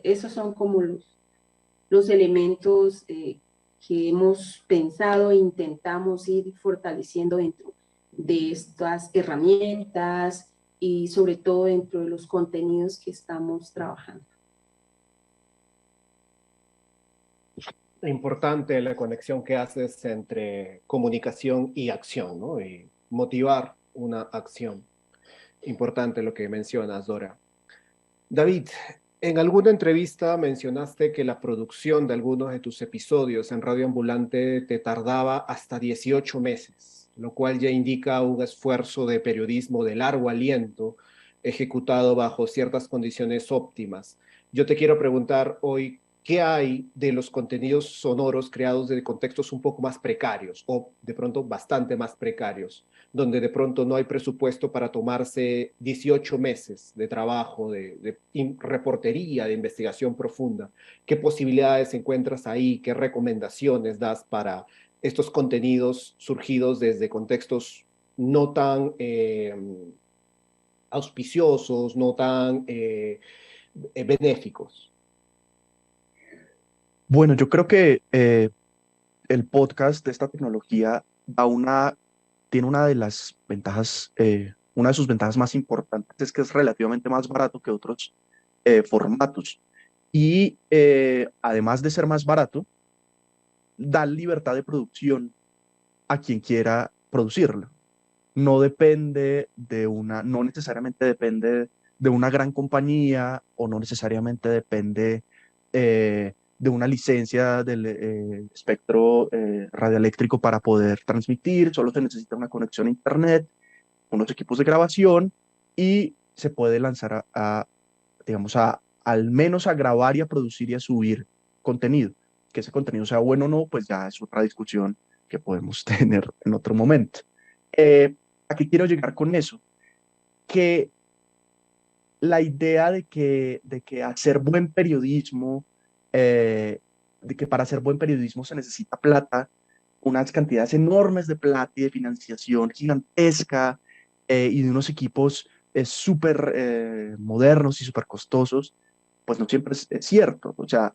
Esos son como los elementos que hemos pensado e intentamos ir fortaleciendo dentro de estas herramientas y sobre todo dentro de los contenidos que estamos trabajando. Importante la conexión que haces entre comunicación y acción, ¿no? Y motivar una acción. Importante lo que mencionas, Dora. David, en alguna entrevista mencionaste que la producción de algunos de tus episodios en Radio Ambulante te tardaba hasta 18 meses, lo cual ya indica un esfuerzo de periodismo de largo aliento ejecutado bajo ciertas condiciones óptimas. Yo te quiero preguntar hoy, ¿qué hay de los contenidos sonoros creados de contextos un poco más precarios o de pronto bastante más precarios, donde de pronto no hay presupuesto para tomarse 18 meses de trabajo, de reportería, de investigación profunda? ¿Qué posibilidades encuentras ahí? ¿Qué recomendaciones das para estos contenidos surgidos desde contextos no tan auspiciosos, no tan benéficos? Bueno, yo creo que el podcast de esta tecnología tiene una de las ventajas, una de sus ventajas más importantes es que es relativamente más barato que otros formatos. Y además de ser más barato, da libertad de producción a quien quiera producirlo. No necesariamente depende de una gran compañía o no necesariamente depende de una licencia del espectro radioeléctrico para poder transmitir, solo se necesita una conexión a internet, unos equipos de grabación y se puede lanzar digamos, al menos a grabar y a producir y a subir contenido. Que ese contenido sea bueno o no, pues ya es otra discusión que podemos tener en otro momento. ¿A qué quiero llegar con eso? Que la idea de que hacer buen periodismo, de que para hacer buen periodismo se necesita plata, unas cantidades enormes de plata y de financiación gigantesca y de unos equipos súper modernos y súper costosos, pues no siempre es cierto. O sea,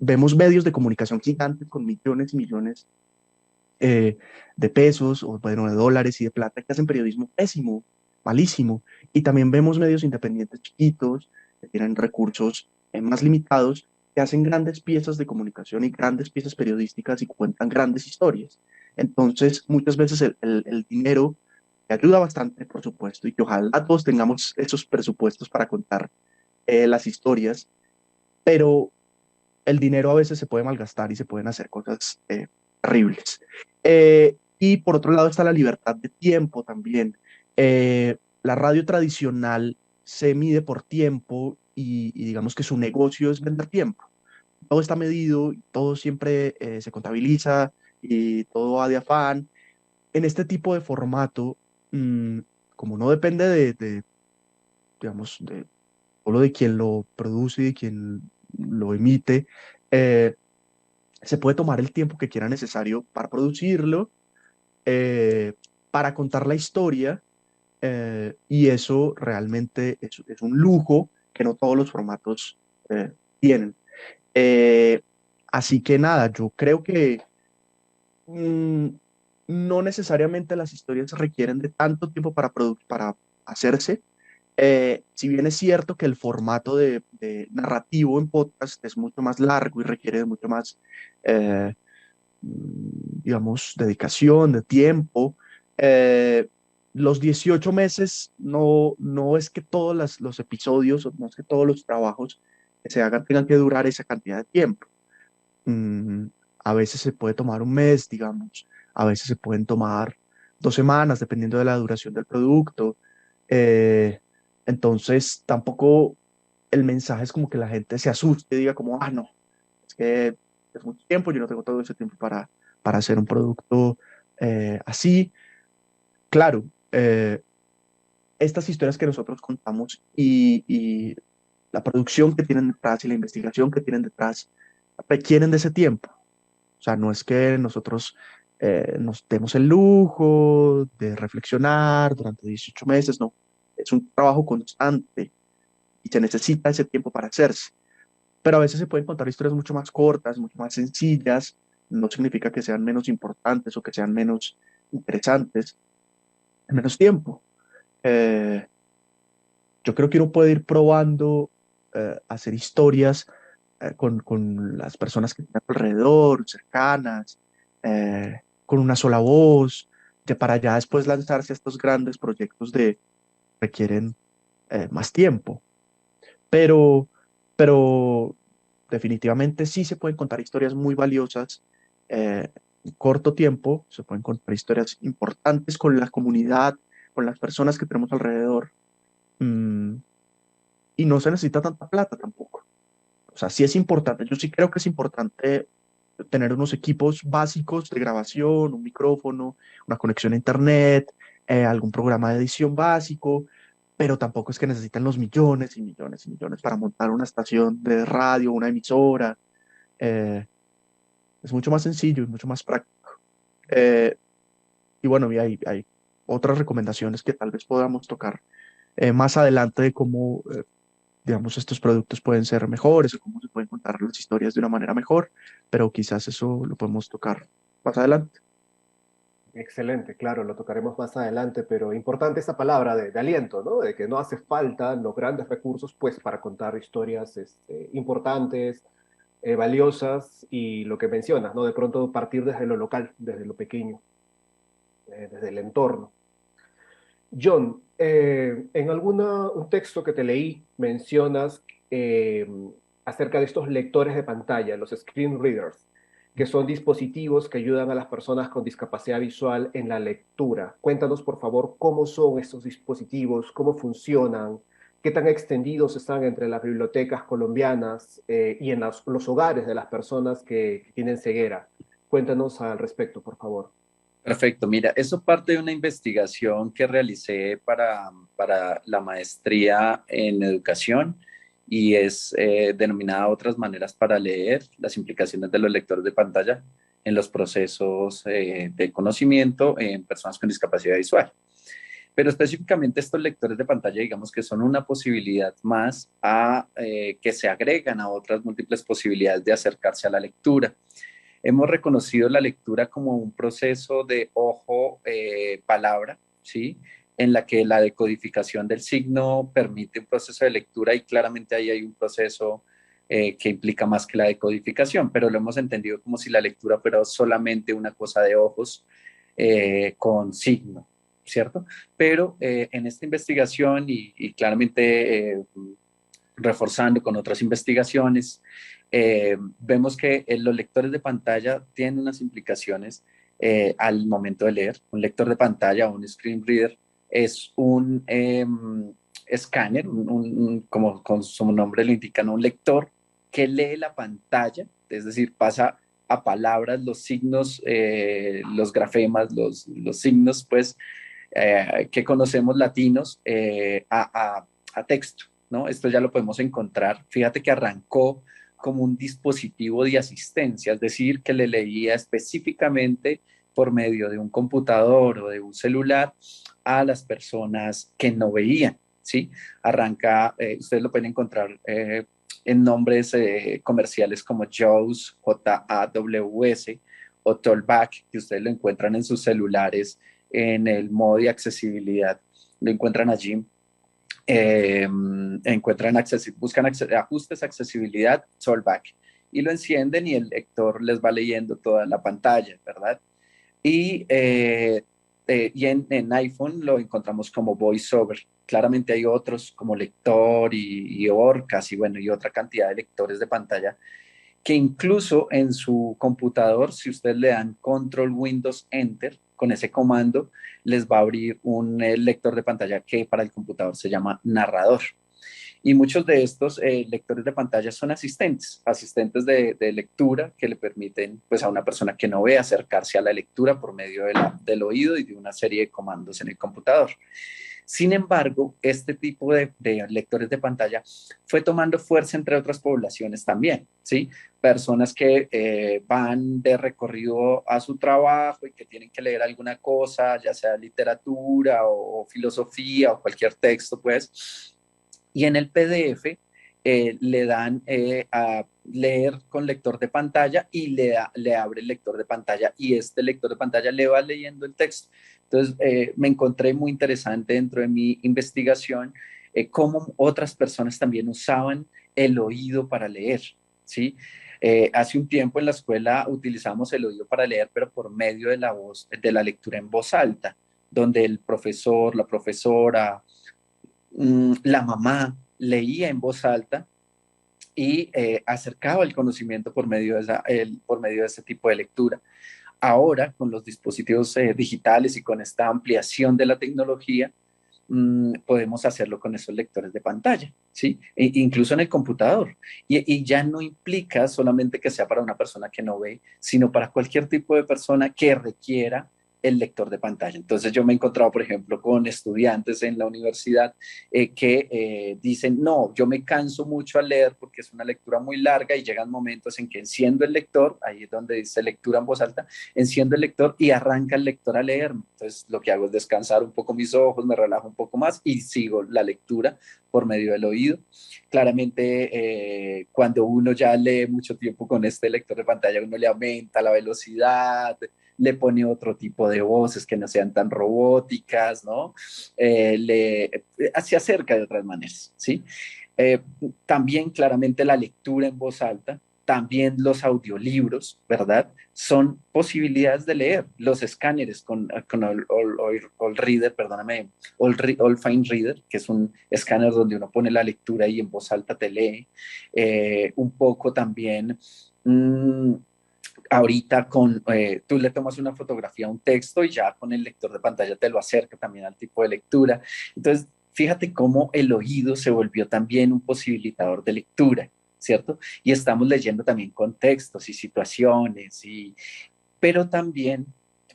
vemos medios de comunicación gigantes con millones y millones de pesos, o bueno, de dólares y de plata que hacen periodismo pésimo, malísimo. Y también vemos medios independientes chiquitos que tienen recursos más limitados, que hacen grandes piezas de comunicación y grandes piezas periodísticas y cuentan grandes historias. Entonces, muchas veces el dinero que ayuda bastante, por supuesto, y que ojalá todos tengamos esos presupuestos para contar las historias, pero el dinero a veces se puede malgastar y se pueden hacer cosas terribles. Y por otro lado está la libertad de tiempo también. La radio tradicional se mide por tiempo y digamos que su negocio es vender tiempo. Todo está medido, todo siempre se contabiliza y todo va de afán. En este tipo de formato, mmm, como no depende digamos, de solo de quien lo produce y de quien lo emite, eh, se puede tomar el tiempo que quiera necesario para producirlo, eh, para contar la historia, y eso realmente es un lujo que no todos los formatos tienen. Eh, Así que nada, yo creo que mm, no necesariamente las historias requieren de tanto tiempo para hacerse. Si bien es cierto que el formato de narrativo en podcast es mucho más largo y requiere de mucho más, eh, digamos, dedicación, de tiempo, eh, los 18 meses no es que todos los episodios, no es que todos los trabajos que se hagan tengan que durar esa cantidad de tiempo. Mm, a veces se puede tomar un mes, digamos, a veces se pueden tomar 2 semanas, dependiendo de la duración del producto. Eh, entonces, tampoco el mensaje es como que la gente se asuste y diga como, ah, no, es que es mucho tiempo, yo no tengo todo ese tiempo para hacer un producto así. Claro, estas historias que nosotros contamos y la producción que tienen detrás y la investigación que tienen detrás requieren de ese tiempo. O sea, no es que nosotros nos demos el lujo de reflexionar durante 18 meses, no. Es un trabajo constante y se necesita ese tiempo para hacerse. Pero a veces se pueden contar historias mucho más cortas, mucho más sencillas. No significa que sean menos importantes o que sean menos interesantes en menos tiempo. Eh, yo creo que uno puede ir probando hacer historias con las personas que tienen alrededor, cercanas, con una sola voz, que para ya después lanzarse a estos grandes proyectos requieren más tiempo. Pero, pero definitivamente sí se pueden contar historias muy valiosas en corto tiempo, se pueden contar historias importantes con la comunidad, con las personas que tenemos alrededor, mm, y no se necesita tanta plata tampoco. O sea, sí es importante, yo sí creo que es importante tener unos equipos básicos de grabación, un micrófono, una conexión a internet, algún programa de edición básico, pero tampoco es que necesitan los millones y millones y millones para montar una estación de radio, una emisora. Eh, es mucho más sencillo y mucho más práctico. Eh, y bueno, y hay otras recomendaciones que tal vez podamos tocar más adelante de cómo digamos, estos productos pueden ser mejores o cómo se pueden contar las historias de una manera mejor, pero quizás eso lo podemos tocar más adelante. Excelente, claro, lo tocaremos más adelante, pero importante esta palabra de aliento, ¿no? De que no hace falta los grandes recursos, pues, para contar historias importantes, valiosas y lo que mencionas, ¿no? De pronto partir desde lo local, desde lo pequeño, desde el entorno. John, en un texto que te leí mencionas acerca de estos lectores de pantalla, los screen readers, que son dispositivos que ayudan a las personas con discapacidad visual en la lectura. Cuéntanos, por favor, cómo son estos dispositivos, cómo funcionan, qué tan extendidos están entre las bibliotecas colombianas y en los hogares de las personas que tienen ceguera. Cuéntanos al respecto, por favor. Perfecto, mira, eso parte de una investigación que realicé para la maestría en educación y es denominada Otras maneras para leer, las implicaciones de los lectores de pantalla en los procesos de conocimiento en personas con discapacidad visual. Pero específicamente estos lectores de pantalla, digamos que son una posibilidad más que se agregan a otras múltiples posibilidades de acercarse a la lectura. Hemos reconocido la lectura como un proceso de ojo-palabra, ¿sí? En la que la decodificación del signo permite un proceso de lectura y claramente ahí hay un proceso que implica más que la decodificación, pero lo hemos entendido como si la lectura fuera solamente una cosa de ojos con signo, ¿cierto? Pero en esta investigación y claramente reforzando con otras investigaciones, vemos que los lectores de pantalla tienen unas implicaciones al momento de leer. Un lector de pantalla o un screen reader es un escáner, como con su nombre lo indican, un lector que lee la pantalla, es decir, pasa a palabras los signos, los grafemas, los signos, pues, que conocemos latinos a texto, ¿no? Esto ya lo podemos encontrar. Fíjate que arrancó como un dispositivo de asistencia, es decir, que le leía específicamente por medio de un computador o de un celular a las personas que no veían, ¿sí? Arranca, ustedes lo pueden encontrar en nombres comerciales como JAWS, JAWS, o Tollback, que ustedes lo encuentran en sus celulares en el modo de accesibilidad, lo encuentran allí. Buscan ajustes, accesibilidad, Tollback, y lo encienden y el lector les va leyendo toda la pantalla, ¿verdad? Y en iPhone lo encontramos como VoiceOver. Claramente hay otros como Lector y Orcas y bueno, y otra cantidad de lectores de pantalla que incluso en su computador, si ustedes le dan Control Windows Enter, con ese comando les va a abrir un lector de pantalla que para el computador se llama narrador. Y muchos de estos lectores de pantalla son asistentes de lectura que le permiten pues, a una persona que no ve acercarse a la lectura por medio del oído y de una serie de comandos en el computador. Sin embargo, este tipo de lectores de pantalla fue tomando fuerza entre otras poblaciones también, ¿sí? Personas que van de recorrido a su trabajo y que tienen que leer alguna cosa, ya sea literatura o filosofía o cualquier texto, pues, y en el PDF le dan a leer con lector de pantalla y le abre el lector de pantalla y este lector de pantalla le va leyendo el texto. Entonces, me encontré muy interesante dentro de mi investigación cómo otras personas también usaban el oído para leer, ¿sí? Hace un tiempo en la escuela utilizamos el oído para leer, pero por medio de la voz, de la lectura en voz alta, donde el profesor, la profesora, la mamá leía en voz alta y acercaba el conocimiento por medio de ese tipo de lectura. Ahora, con los dispositivos digitales y con esta ampliación de la tecnología, podemos hacerlo con esos lectores de pantalla, ¿sí? Incluso en el computador. Y ya no implica solamente que sea para una persona que no ve, sino para cualquier tipo de persona que requiera el lector de pantalla. Entonces yo me he encontrado, por ejemplo, con estudiantes en la universidad que dicen, no, yo me canso mucho al leer porque es una lectura muy larga y llegan momentos en que enciendo el lector, ahí es donde dice lectura en voz alta, enciendo el lector y arranca el lector a leer. Entonces lo que hago es descansar un poco mis ojos, me relajo un poco más y sigo la lectura por medio del oído. Claramente cuando uno ya lee mucho tiempo con este lector de pantalla, uno le aumenta la velocidad, le pone otro tipo de voces que no sean tan robóticas, ¿no? Se acerca de otras maneras, ¿sí? También claramente la lectura en voz alta También los audiolibros, ¿verdad? Son posibilidades de leer. Los escáneres con All Reader, perdóname, All Fine Reader, que es un escáner donde uno pone la lectura y en voz alta te lee. Un poco también, ahorita tú le tomas una fotografía a un texto y ya con el lector de pantalla te lo acerca también al tipo de lectura. Entonces, fíjate cómo el oído se volvió también un posibilitador de lectura, ¿cierto? Y estamos leyendo también contextos y situaciones, pero también,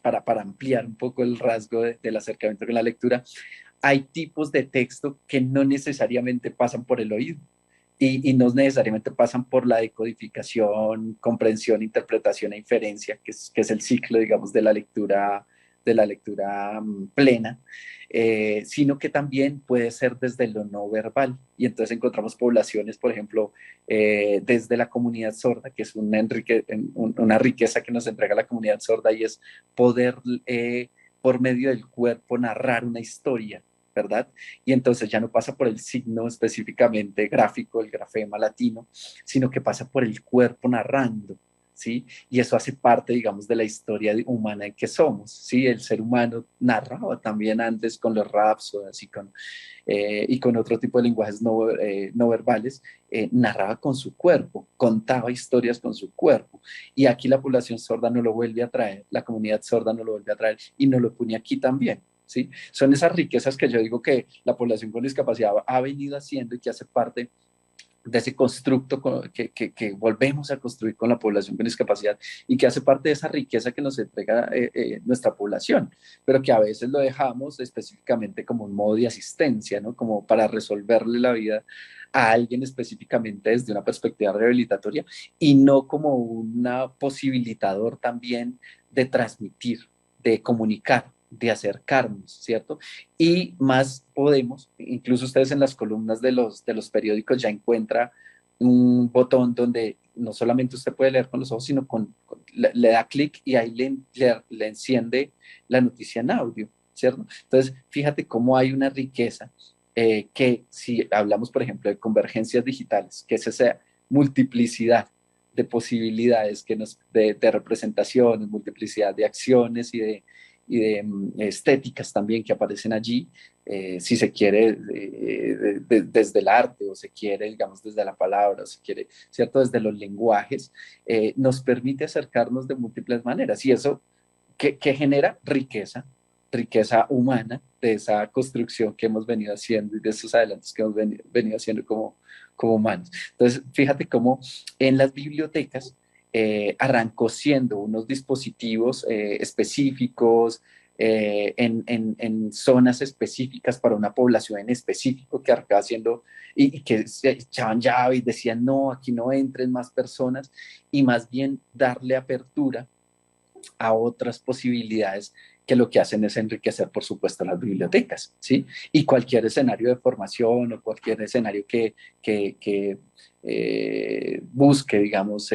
para ampliar un poco el rasgo del acercamiento con la lectura, hay tipos de texto que no necesariamente pasan por el oído y no necesariamente pasan por la decodificación, comprensión, interpretación e inferencia, que es el ciclo, digamos, de la lectura plena, sino que también puede ser desde lo no verbal. Y entonces encontramos poblaciones, por ejemplo, desde la comunidad sorda, que es una riqueza que nos entrega la comunidad sorda, y es poder, por medio del cuerpo, narrar una historia, ¿verdad? Y entonces ya no pasa por el signo específicamente gráfico, el grafema latino, sino que pasa por el cuerpo narrando, ¿sí? Y eso hace parte, digamos, de la historia humana en que somos, ¿sí? El ser humano narraba también antes con los rapsodas y con otro tipo de lenguajes no verbales, narraba con su cuerpo, contaba historias con su cuerpo. Y aquí la población sorda no lo vuelve a traer, la comunidad sorda no lo vuelve a traer y no lo pone aquí también. ¿Sí? Son esas riquezas que yo digo que la población con discapacidad ha venido haciendo y que hace parte de ese constructo que volvemos a construir con la población con discapacidad y que hace parte de esa riqueza que nos entrega nuestra población, pero que a veces lo dejamos específicamente como un modo de asistencia, ¿no? Como para resolverle la vida a alguien específicamente desde una perspectiva rehabilitatoria y no como un posibilitador también de transmitir, de comunicar, de acercarnos, ¿cierto? Y más podemos, incluso ustedes en las columnas de los periódicos ya encuentra un botón donde no solamente usted puede leer con los ojos, sino le da clic y ahí le enciende la noticia en audio, ¿cierto? Entonces, fíjate cómo hay una riqueza que si hablamos, por ejemplo, de convergencias digitales, que es esa multiplicidad de posibilidades de representaciones, multiplicidad de acciones y de estéticas también que aparecen allí, si se quiere desde el arte o se quiere, digamos, desde la palabra, o se quiere, ¿cierto? Desde los lenguajes, nos permite acercarnos de múltiples maneras y eso que genera riqueza humana de esa construcción que hemos venido haciendo y de esos adelantos que hemos venido haciendo como humanos. Entonces, fíjate cómo en las bibliotecas arrancó siendo unos dispositivos específicos en zonas específicas para una población en específico que arrancaba siendo y que se echaban llave y decían no, aquí no entren más personas y más bien darle apertura a otras posibilidades que lo que hacen es enriquecer, por supuesto, las bibliotecas, ¿sí? Y cualquier escenario de formación o cualquier escenario que busque, digamos,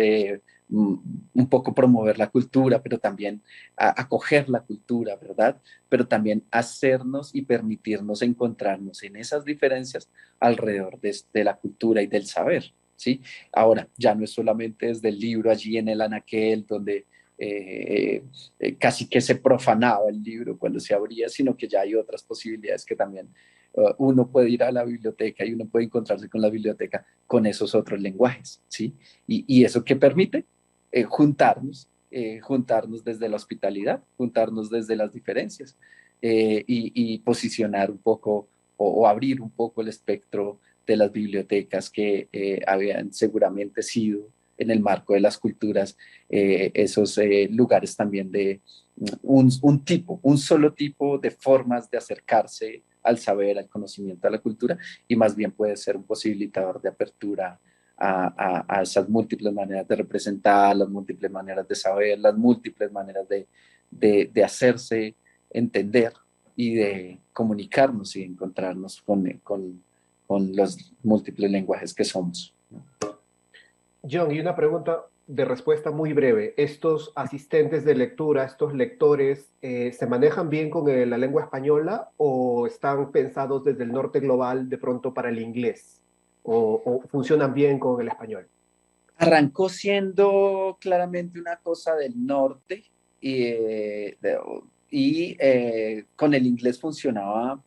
un poco promover la cultura, pero también acoger la cultura, ¿verdad? Pero también hacernos y permitirnos encontrarnos en esas diferencias alrededor de la cultura y del saber, ¿sí? Ahora, ya no es solamente desde el libro allí en el anaquel, donde casi que se profanaba el libro cuando se abría, sino que ya hay otras posibilidades que también uno puede ir a la biblioteca y uno puede encontrarse con la biblioteca con esos otros lenguajes, ¿sí? Y eso que permite juntarnos desde la hospitalidad, juntarnos desde las diferencias y posicionar un poco o abrir un poco el espectro de las bibliotecas que habían seguramente sido en el marco de las culturas, esos lugares también de un solo tipo de formas de acercarse al saber, al conocimiento, a la cultura, y más bien puede ser un posibilitador de apertura a esas múltiples maneras de representar, las múltiples maneras de saber, las múltiples maneras de hacerse entender y de comunicarnos y encontrarnos con los múltiples lenguajes que somos. John, y una pregunta de respuesta muy breve. ¿Estos asistentes de lectura, estos lectores, se manejan bien con la lengua española o están pensados desde el norte global de pronto para el inglés? ¿O funcionan bien con el español? Arrancó siendo claramente una cosa del norte y con el inglés funciona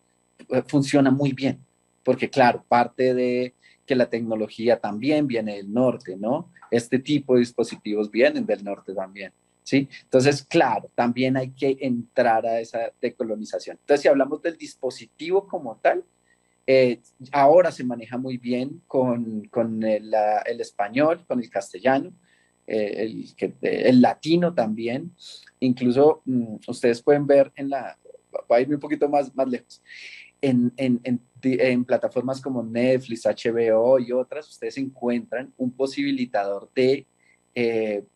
muy bien, porque claro, parte de que la tecnología también viene del norte, ¿no? Este tipo de dispositivos vienen del norte también, ¿sí? Entonces, claro, también hay que entrar a esa decolonización. Entonces, si hablamos del dispositivo como tal, ahora se maneja muy bien con el español, con el castellano, el latino también. Incluso ustedes pueden ver voy a irme un poquito más lejos, en plataformas como Netflix, HBO y otras, ustedes encuentran un posibilitador de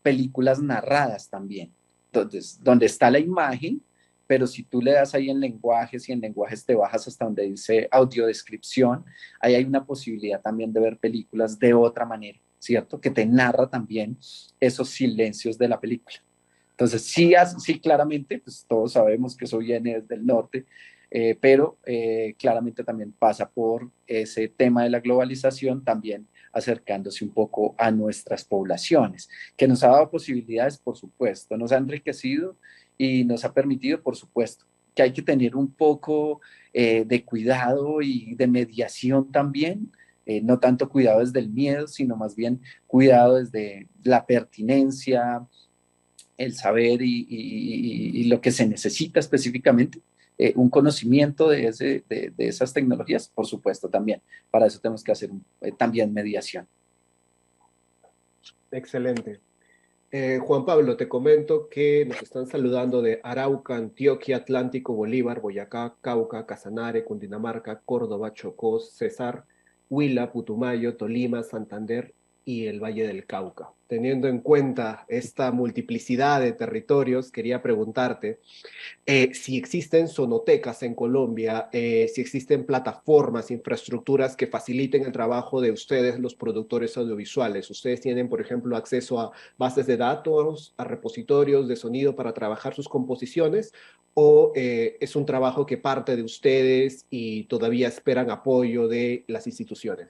películas narradas también, entonces, donde está la imagen, pero si tú le das ahí en lenguajes y en lenguajes te bajas hasta donde dice audiodescripción, ahí hay una posibilidad también de ver películas de otra manera, ¿cierto? Que te narra también esos silencios de la película. Entonces, sí, claramente, pues todos sabemos que eso viene desde el norte, pero claramente también pasa por ese tema de la globalización, también acercándose un poco a nuestras poblaciones, que nos ha dado posibilidades, por supuesto, nos ha enriquecido y nos ha permitido, por supuesto, que hay que tener un poco de cuidado y de mediación también, no tanto cuidado desde el miedo, sino más bien cuidado desde la pertinencia, el saber y lo que se necesita específicamente, un conocimiento de esas tecnologías, por supuesto, también. Para eso tenemos que hacer también mediación. Excelente. Juan Pablo, te comento que nos están saludando de Arauca, Antioquia, Atlántico, Bolívar, Boyacá, Cauca, Casanare, Cundinamarca, Córdoba, Chocó, Cesar, Huila, Putumayo, Tolima, Santander y el Valle del Cauca. Teniendo en cuenta esta multiplicidad de territorios, quería preguntarte si existen sonotecas en Colombia, si existen plataformas, infraestructuras que faciliten el trabajo de ustedes, los productores audiovisuales. Ustedes tienen, por ejemplo, acceso a bases de datos, a repositorios de sonido para trabajar sus composiciones, o es un trabajo que parte de ustedes y todavía esperan apoyo de las instituciones.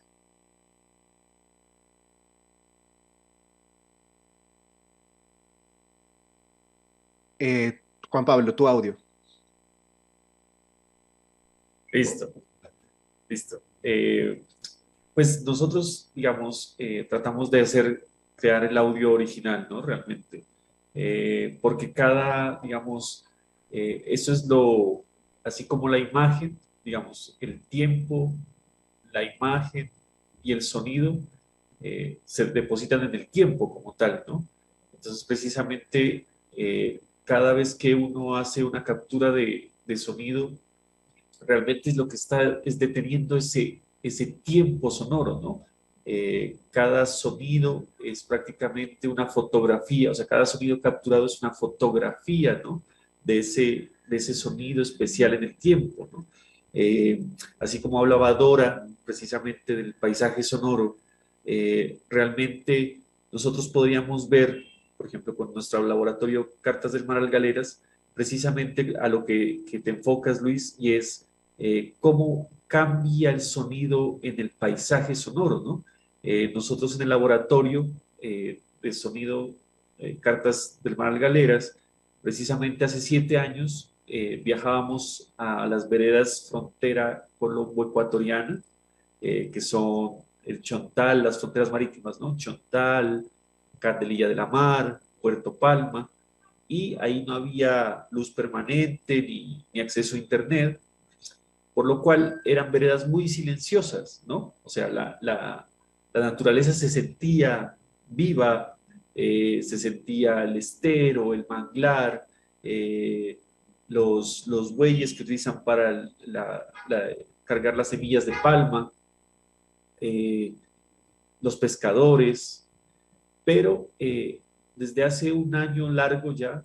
Juan Pablo, tu audio. Listo, listo. Pues nosotros, digamos, tratamos de crear el audio original, ¿no? Realmente. Porque digamos, eso es así como la imagen, digamos, el tiempo, la imagen y el sonido se depositan en el tiempo como tal, ¿no? Entonces, precisamente, cada vez que uno hace una captura de sonido, realmente es lo que está es deteniendo ese tiempo sonoro, ¿no? Cada sonido es prácticamente una fotografía, o sea, cada sonido capturado es una fotografía, ¿no? De ese sonido especial en el tiempo, ¿no? Así como hablaba Dora precisamente del paisaje sonoro, realmente nosotros podríamos ver, por ejemplo, con nuestro laboratorio Cartas del Mar al Galeras, precisamente a lo que te enfocas, Luis, y es cómo cambia el sonido en el paisaje sonoro, ¿no? Nosotros en el laboratorio de sonido Cartas del Mar al Galeras, precisamente hace 7 años viajábamos a las veredas frontera colombo-ecuatoriana, que son el Chontal, las fronteras marítimas, ¿no? Chontal, Candelilla de la Mar, Puerto Palma, y ahí no había luz permanente ni acceso a internet, por lo cual eran veredas muy silenciosas, ¿no? O sea, la naturaleza se sentía viva, se sentía el estero, el manglar, los bueyes que utilizan para cargar las semillas de palma, los pescadores, pero desde hace un año largo ya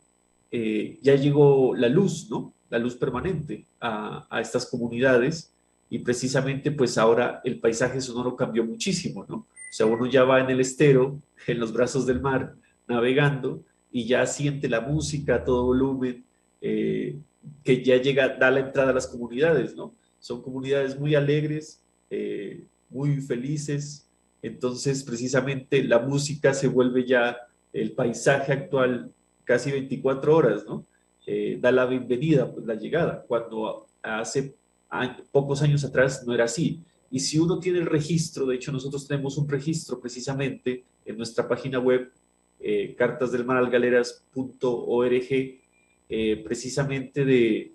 llegó la luz, ¿no? La luz permanente a estas comunidades y precisamente pues ahora el paisaje sonoro cambió muchísimo, ¿no? O sea, uno ya va en el estero, en los brazos del mar, navegando y ya siente la música a todo volumen, que ya da la entrada a las comunidades, ¿no? Son comunidades muy alegres, muy felices, Entonces, precisamente la música se vuelve ya el paisaje actual casi 24 horas, ¿no? Da la bienvenida, pues, la llegada, cuando hace pocos años atrás no era así. Y si uno tiene el registro, de hecho nosotros tenemos un registro precisamente en nuestra página web, cartasdelmaralgaleras.org, precisamente de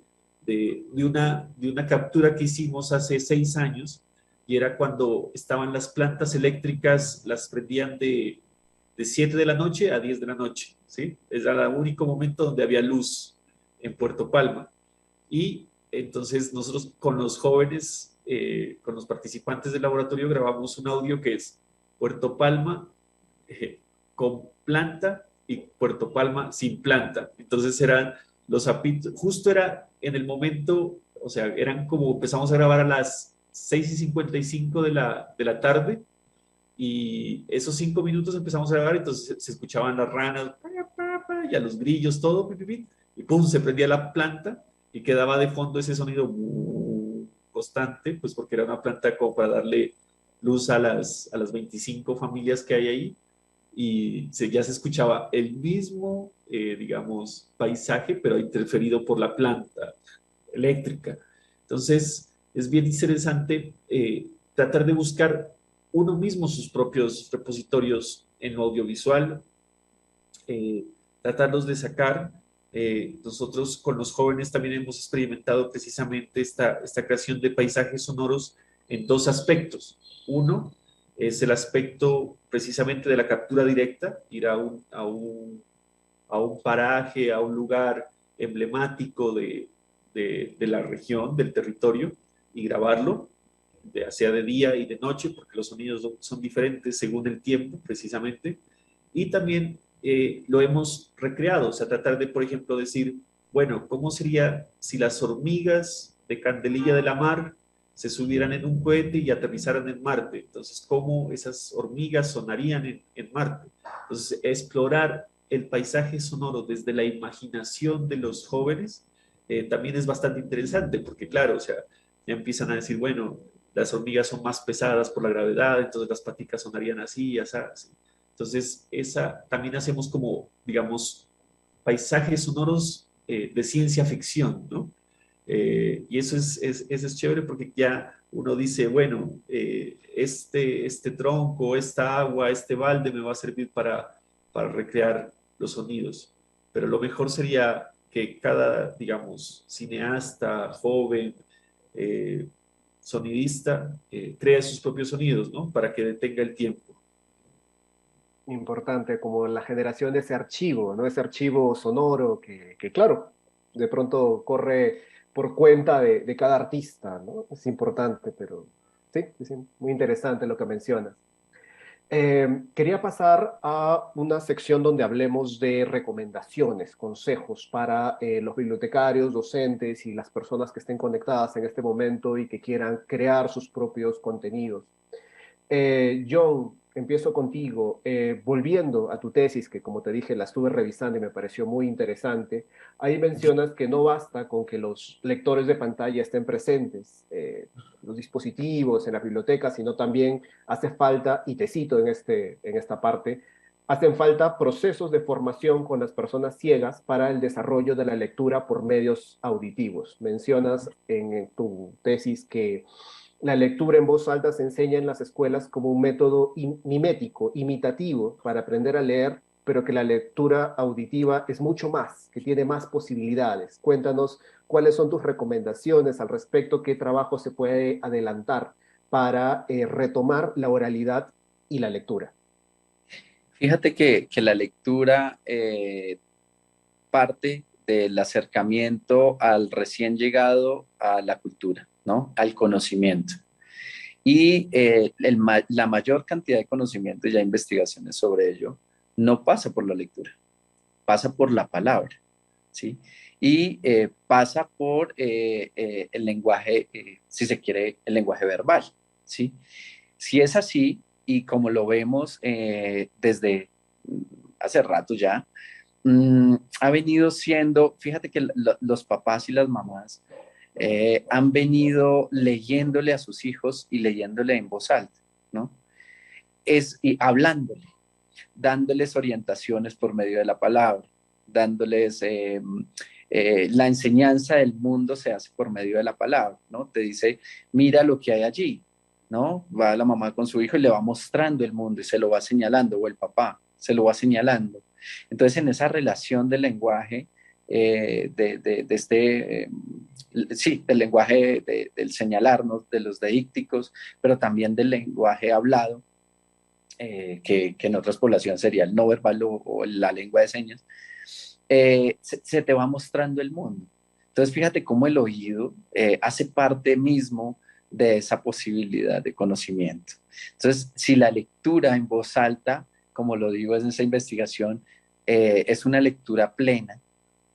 una captura que hicimos hace 6 años, y era cuando estaban las plantas eléctricas, las prendían de 7 de la noche a 10 de la noche, ¿sí? Era el único momento donde había luz en Puerto Palma. Y entonces nosotros con los jóvenes, con los participantes del laboratorio, grabamos un audio que es Puerto Palma con planta y Puerto Palma sin planta. Entonces eran los zapitos, justo era en el momento, o sea, eran como empezamos a grabar a las 6:55 de la tarde, y esos 5 minutos empezamos a grabar, entonces se escuchaban las ranas, y a los grillos, todo, y pum, se prendía la planta y quedaba de fondo ese sonido constante, pues porque era una planta como para darle luz a las 25 familias que hay ahí, y ya se escuchaba el mismo, digamos, paisaje, pero interferido por la planta eléctrica. Entonces, es bien interesante tratar de buscar uno mismo sus propios repositorios en lo audiovisual, tratarlos de sacar. Nosotros con los jóvenes también hemos experimentado precisamente esta creación de paisajes sonoros en 2 aspectos. Uno es el aspecto precisamente de la captura directa, ir a un paraje, a un lugar emblemático de la región, del territorio, y grabarlo, sea de día y de noche, porque los sonidos son diferentes según el tiempo, precisamente. Y también lo hemos recreado, o sea, tratar de, por ejemplo, decir, bueno, ¿cómo sería si las hormigas de Candelilla de la Mar se subieran en un cohete y aterrizaran en Marte? Entonces, ¿cómo esas hormigas sonarían en Marte? Entonces, explorar el paisaje sonoro desde la imaginación de los jóvenes también es bastante interesante, porque claro, o sea, ya empiezan a decir, bueno, las hormigas son más pesadas por la gravedad, entonces las paticas sonarían así, así. Entonces, también hacemos como, digamos, paisajes sonoros de ciencia ficción, ¿no? Y eso es chévere, porque ya uno dice, bueno, este tronco, esta agua, este balde me va a servir para recrear los sonidos. Pero lo mejor sería que cada, digamos, cineasta, joven, sonidista, crea sus propios sonidos, ¿no? Para que detenga el tiempo. Importante, como la generación de ese archivo, ¿no? Ese archivo sonoro que claro, de pronto corre por cuenta de cada artista, ¿no? Es importante, pero sí, muy interesante lo que mencionas. Quería pasar a una sección donde hablemos de recomendaciones, consejos para los bibliotecarios, docentes y las personas que estén conectadas en este momento y que quieran crear sus propios contenidos. John, empiezo contigo. Volviendo a tu tesis, que como te dije, la estuve revisando y me pareció muy interesante, ahí mencionas que no basta con que los lectores de pantalla estén presentes, los dispositivos en la biblioteca, sino también hace falta, y te cito en esta parte, hacen falta procesos de formación con las personas ciegas para el desarrollo de la lectura por medios auditivos. Mencionas en tu tesis que la lectura en voz alta se enseña en las escuelas como un método mimético, imitativo, para aprender a leer, pero que la lectura auditiva es mucho más, que tiene más posibilidades. Cuéntanos cuáles son tus recomendaciones al respecto, qué trabajo se puede adelantar para retomar la oralidad y la lectura. Fíjate que la lectura parte del acercamiento al recién llegado a la cultura, ¿no? Al conocimiento. Y la mayor cantidad de conocimiento, ya investigaciones sobre ello, no pasa por la lectura, pasa por la palabra, ¿sí? Y pasa por el lenguaje, si se quiere, el lenguaje verbal, ¿sí? Si es así, y como lo vemos desde hace rato ya, ha venido siendo, fíjate que los papás y las mamás han venido leyéndole a sus hijos y leyéndole en voz alta, ¿no? es y hablándole, dándoles orientaciones por medio de la palabra, dándoles la enseñanza del mundo se hace por medio de la palabra, ¿no? Te dice, mira lo que hay allí, ¿no? Va la mamá con su hijo y le va mostrando el mundo y se lo va señalando, o el papá se lo va señalando. Entonces, en esa relación del lenguaje, sí, del lenguaje del señalarnos, de los deícticos, pero también del lenguaje hablado, que en otras poblaciones sería el no verbal o la lengua de señas, se te va mostrando el mundo. Entonces, fíjate cómo el oído hace parte mismo de esa posibilidad de conocimiento. Entonces, si la lectura en voz alta, como lo digo en esa investigación, es una lectura plena,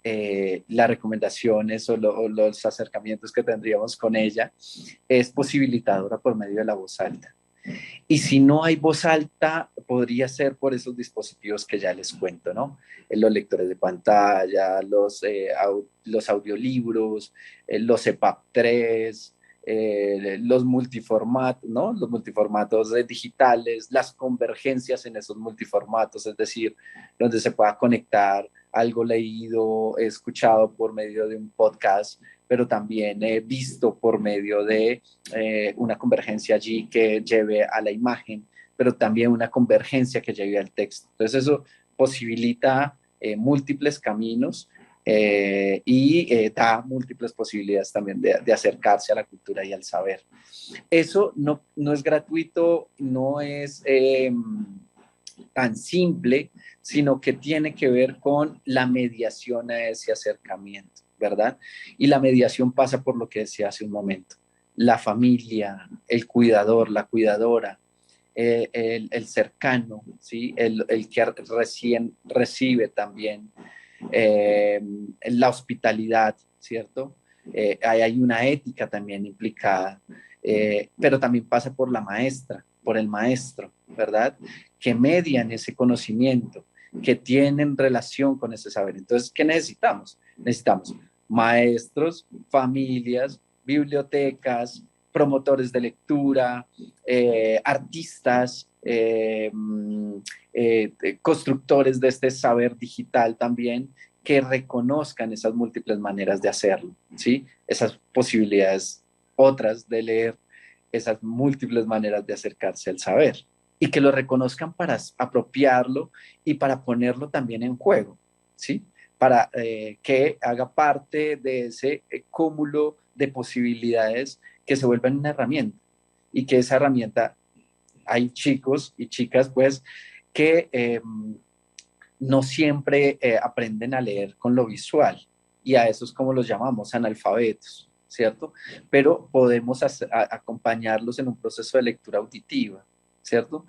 las recomendaciones o los acercamientos que tendríamos con ella es posibilitadora por medio de la voz alta. Y si no hay voz alta, podría ser por esos dispositivos que ya les cuento, ¿no? Los lectores de pantalla, los audiolibros, los EPUB 3, los multiformatos, ¿no? Los multiformatos digitales, las convergencias en esos multiformatos, es decir, donde se pueda conectar algo leído, escuchado por medio de un podcast, pero también visto por medio de una convergencia allí que lleve a la imagen, pero también una convergencia que lleve al texto. Entonces eso posibilita múltiples caminos y da múltiples posibilidades también de acercarse a la cultura y al saber. Eso no es gratuito, no es tan simple, sino que tiene que ver con la mediación a ese acercamiento, ¿verdad? Y la mediación pasa por lo que decía hace un momento, la familia, el cuidador, la cuidadora, el cercano, ¿sí? El que recién recibe también la hospitalidad, ¿cierto? Hay una ética también implicada, pero también pasa por la maestra, por el maestro, ¿verdad? Que median ese conocimiento, que tienen relación con ese saber. Entonces, ¿qué necesitamos? Necesitamos maestros, familias, bibliotecas, promotores de lectura, artistas, constructores de este saber digital también, que reconozcan esas múltiples maneras de hacerlo, ¿sí? Esas posibilidades otras de leer, esas múltiples maneras de acercarse al saber y que lo reconozcan para apropiarlo y para ponerlo también en juego, ¿sí? Para que haga parte de ese cúmulo de posibilidades que se vuelvan una herramienta y que esa herramienta, hay chicos y chicas pues que no siempre aprenden a leer con lo visual y a esos como los llamamos analfabetos, ¿cierto? Pero podemos acompañarlos en un proceso de lectura auditiva, ¿cierto?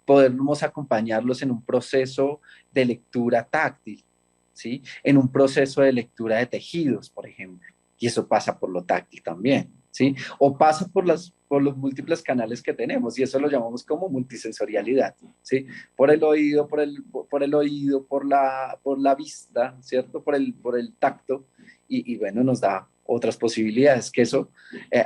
Podemos acompañarlos en un proceso de lectura táctil, ¿sí? En un proceso de lectura de tejidos, por ejemplo, y eso pasa por lo táctil también, ¿sí? O pasa por los múltiples canales que tenemos, y eso lo llamamos como multisensorialidad, ¿sí? Por el oído, por la vista, ¿cierto? Por el tacto, y bueno, nos da otras posibilidades, que eso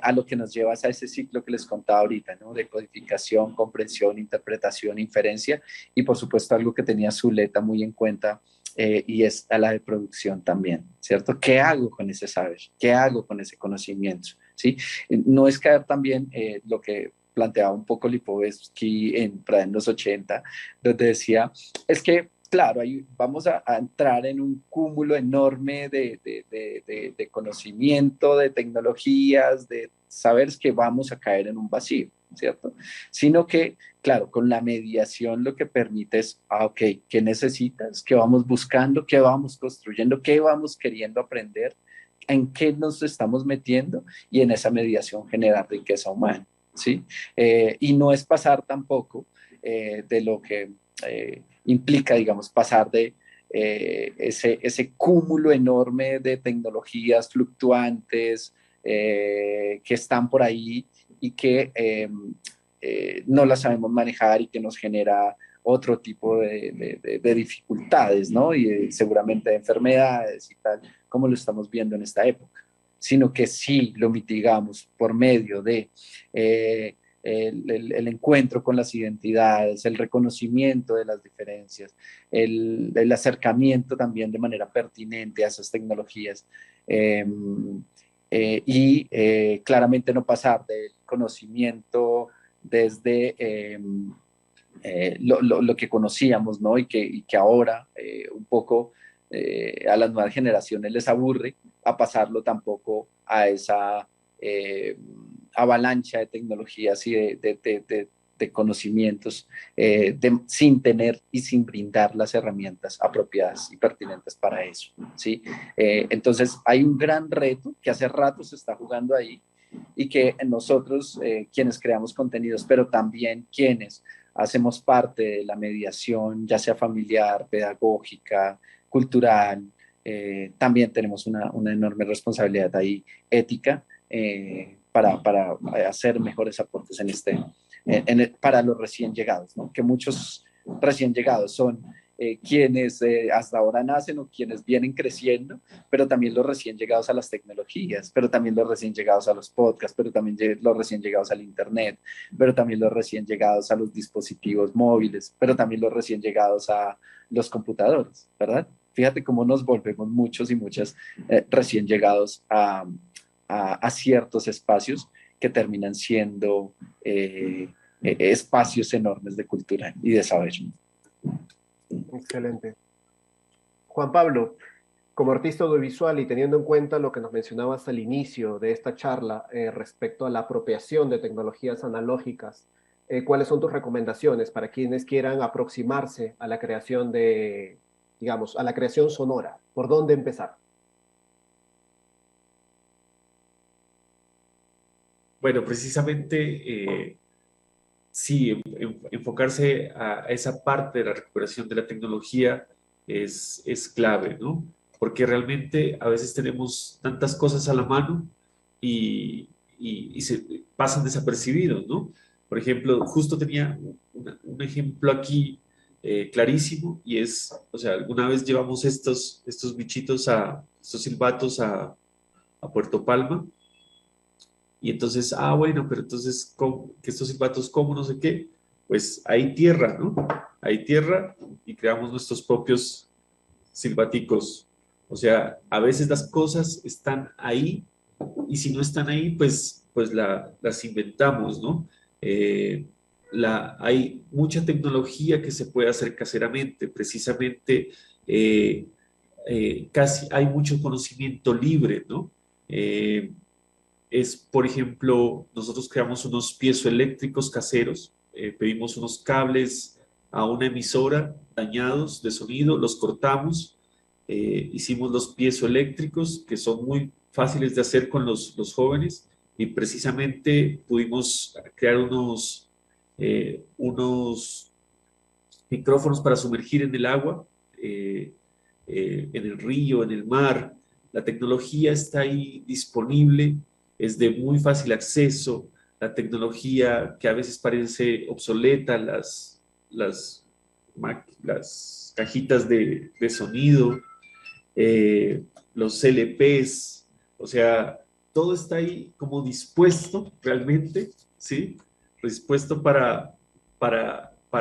a lo que nos lleva a ese ciclo que les contaba ahorita, ¿no? De codificación, comprensión, interpretación, inferencia, y por supuesto algo que tenía Zuleta muy en cuenta, y es a la de producción también, ¿cierto? ¿Qué hago con ese saber? ¿Qué hago con ese conocimiento? ¿Sí? No es caer también lo que planteaba un poco Lipovetsky en los 80, donde decía, es que, claro, ahí vamos a entrar en un cúmulo enorme de conocimiento, de tecnologías, de saberes que vamos a caer en un vacío, ¿cierto? Sino que, claro, con la mediación lo que permite es, ok, ¿qué necesitas? ¿Qué vamos buscando? ¿Qué vamos construyendo? ¿Qué vamos queriendo aprender? ¿En qué nos estamos metiendo? Y en esa mediación generar riqueza humana, ¿sí? Y no es pasar tampoco de lo que implica, digamos, pasar de ese cúmulo enorme de tecnologías fluctuantes que están por ahí y que no las sabemos manejar y que nos genera otro tipo de dificultades, ¿no? Y seguramente de enfermedades y tal, como lo estamos viendo en esta época, sino que sí lo mitigamos por medio de el encuentro con las identidades, el reconocimiento de las diferencias, el acercamiento también de manera pertinente a esas tecnologías. Claramente no pasar del conocimiento desde lo que conocíamos, ¿no? Y que ahora un poco a las nuevas generaciones les aburre, a pasarlo tampoco a esa avalancha de tecnologías y de conocimientos sin tener y sin brindar las herramientas apropiadas y pertinentes para eso, ¿sí? Entonces hay un gran reto que hace rato se está jugando ahí y que nosotros, quienes creamos contenidos, pero también quienes hacemos parte de la mediación, ya sea familiar, pedagógica, cultural, también tenemos una enorme responsabilidad ahí ética para hacer mejores aportes para los recién llegados, ¿no? Que muchos recién llegados son quienes hasta ahora nacen o quienes vienen creciendo, pero también los recién llegados a las tecnologías, pero también los recién llegados a los podcasts, pero también los recién llegados al internet, pero también los recién llegados a los dispositivos móviles, pero también los recién llegados a los computadores, ¿verdad? Fíjate cómo nos volvemos muchos y muchas recién llegados a ciertos espacios que terminan siendo espacios enormes de cultura y de saber. Excelente. Juan Pablo, como artista audiovisual y teniendo en cuenta lo que nos mencionabas al inicio de esta charla respecto a la apropiación de tecnologías analógicas, ¿cuáles son tus recomendaciones para quienes quieran aproximarse a la creación digamos, a la creación sonora? ¿Por dónde empezar? Bueno, precisamente sí, enfocarse a esa parte de la recuperación de la tecnología es clave, ¿no? Porque realmente a veces tenemos tantas cosas a la mano y se pasan desapercibidos, ¿no? Por ejemplo, justo tenía un ejemplo aquí clarísimo y es, o sea, alguna vez llevamos estos bichitos, estos silbatos a Puerto Palma. Y entonces, bueno, pero entonces, que estos silbatos, ¿cómo? No sé qué. Pues hay tierra, ¿no? Hay tierra y creamos nuestros propios silbaticos. O sea, a veces las cosas están ahí y si no están ahí, pues las inventamos, ¿no? Hay mucha tecnología que se puede hacer caseramente. Precisamente, casi hay mucho conocimiento libre, ¿no? Por ejemplo, nosotros creamos unos piezoeléctricos caseros, pedimos unos cables a una emisora dañados de sonido, los cortamos, hicimos los piezoeléctricos que son muy fáciles de hacer con los jóvenes y precisamente pudimos crear unos micrófonos para sumergir en el agua, en el río, en el mar. La tecnología está ahí disponible, es de muy fácil acceso, la tecnología que a veces parece obsoleta, las cajitas de sonido, los LPs, o sea, todo está ahí como dispuesto realmente, ¿sí? Dispuesto para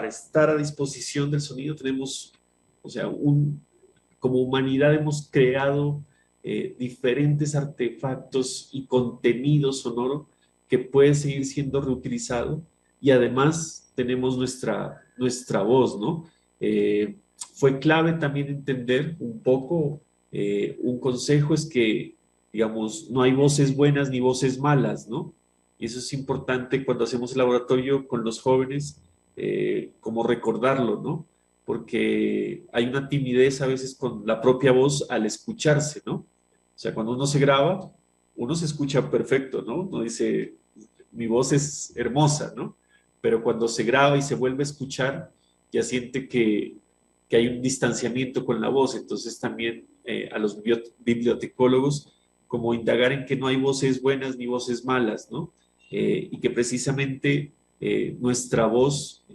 estar a disposición del sonido. Tenemos, o sea, como humanidad hemos creado diferentes artefactos y contenido sonoro que puede seguir siendo reutilizado y además tenemos nuestra voz, ¿no? Fue clave también entender un poco, un consejo es que, digamos, no hay voces buenas ni voces malas, ¿no? Y eso es importante cuando hacemos el laboratorio con los jóvenes, como recordarlo, ¿no? Porque hay una timidez a veces con la propia voz al escucharse, ¿no? O sea, cuando uno se graba, uno se escucha perfecto, ¿no? Uno dice, mi voz es hermosa, ¿no? Pero cuando se graba y se vuelve a escuchar, ya siente que hay un distanciamiento con la voz. Entonces también a los bibliotecólogos, como indagar en que no hay voces buenas ni voces malas, ¿no? Y que precisamente nuestra voz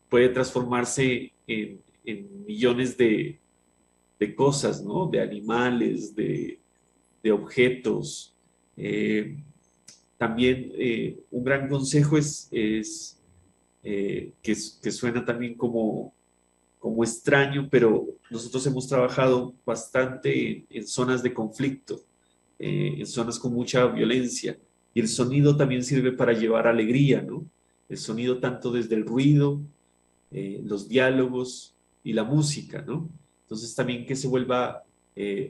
puede transformarse en millones de cosas, ¿no? De animales, de objetos. también un gran consejo que suena también como extraño, pero nosotros hemos trabajado bastante en zonas de conflicto, en zonas con mucha violencia, y el sonido también sirve para llevar alegría, ¿no? El sonido tanto desde el ruido, los diálogos y la música, ¿no? Entonces también que se vuelva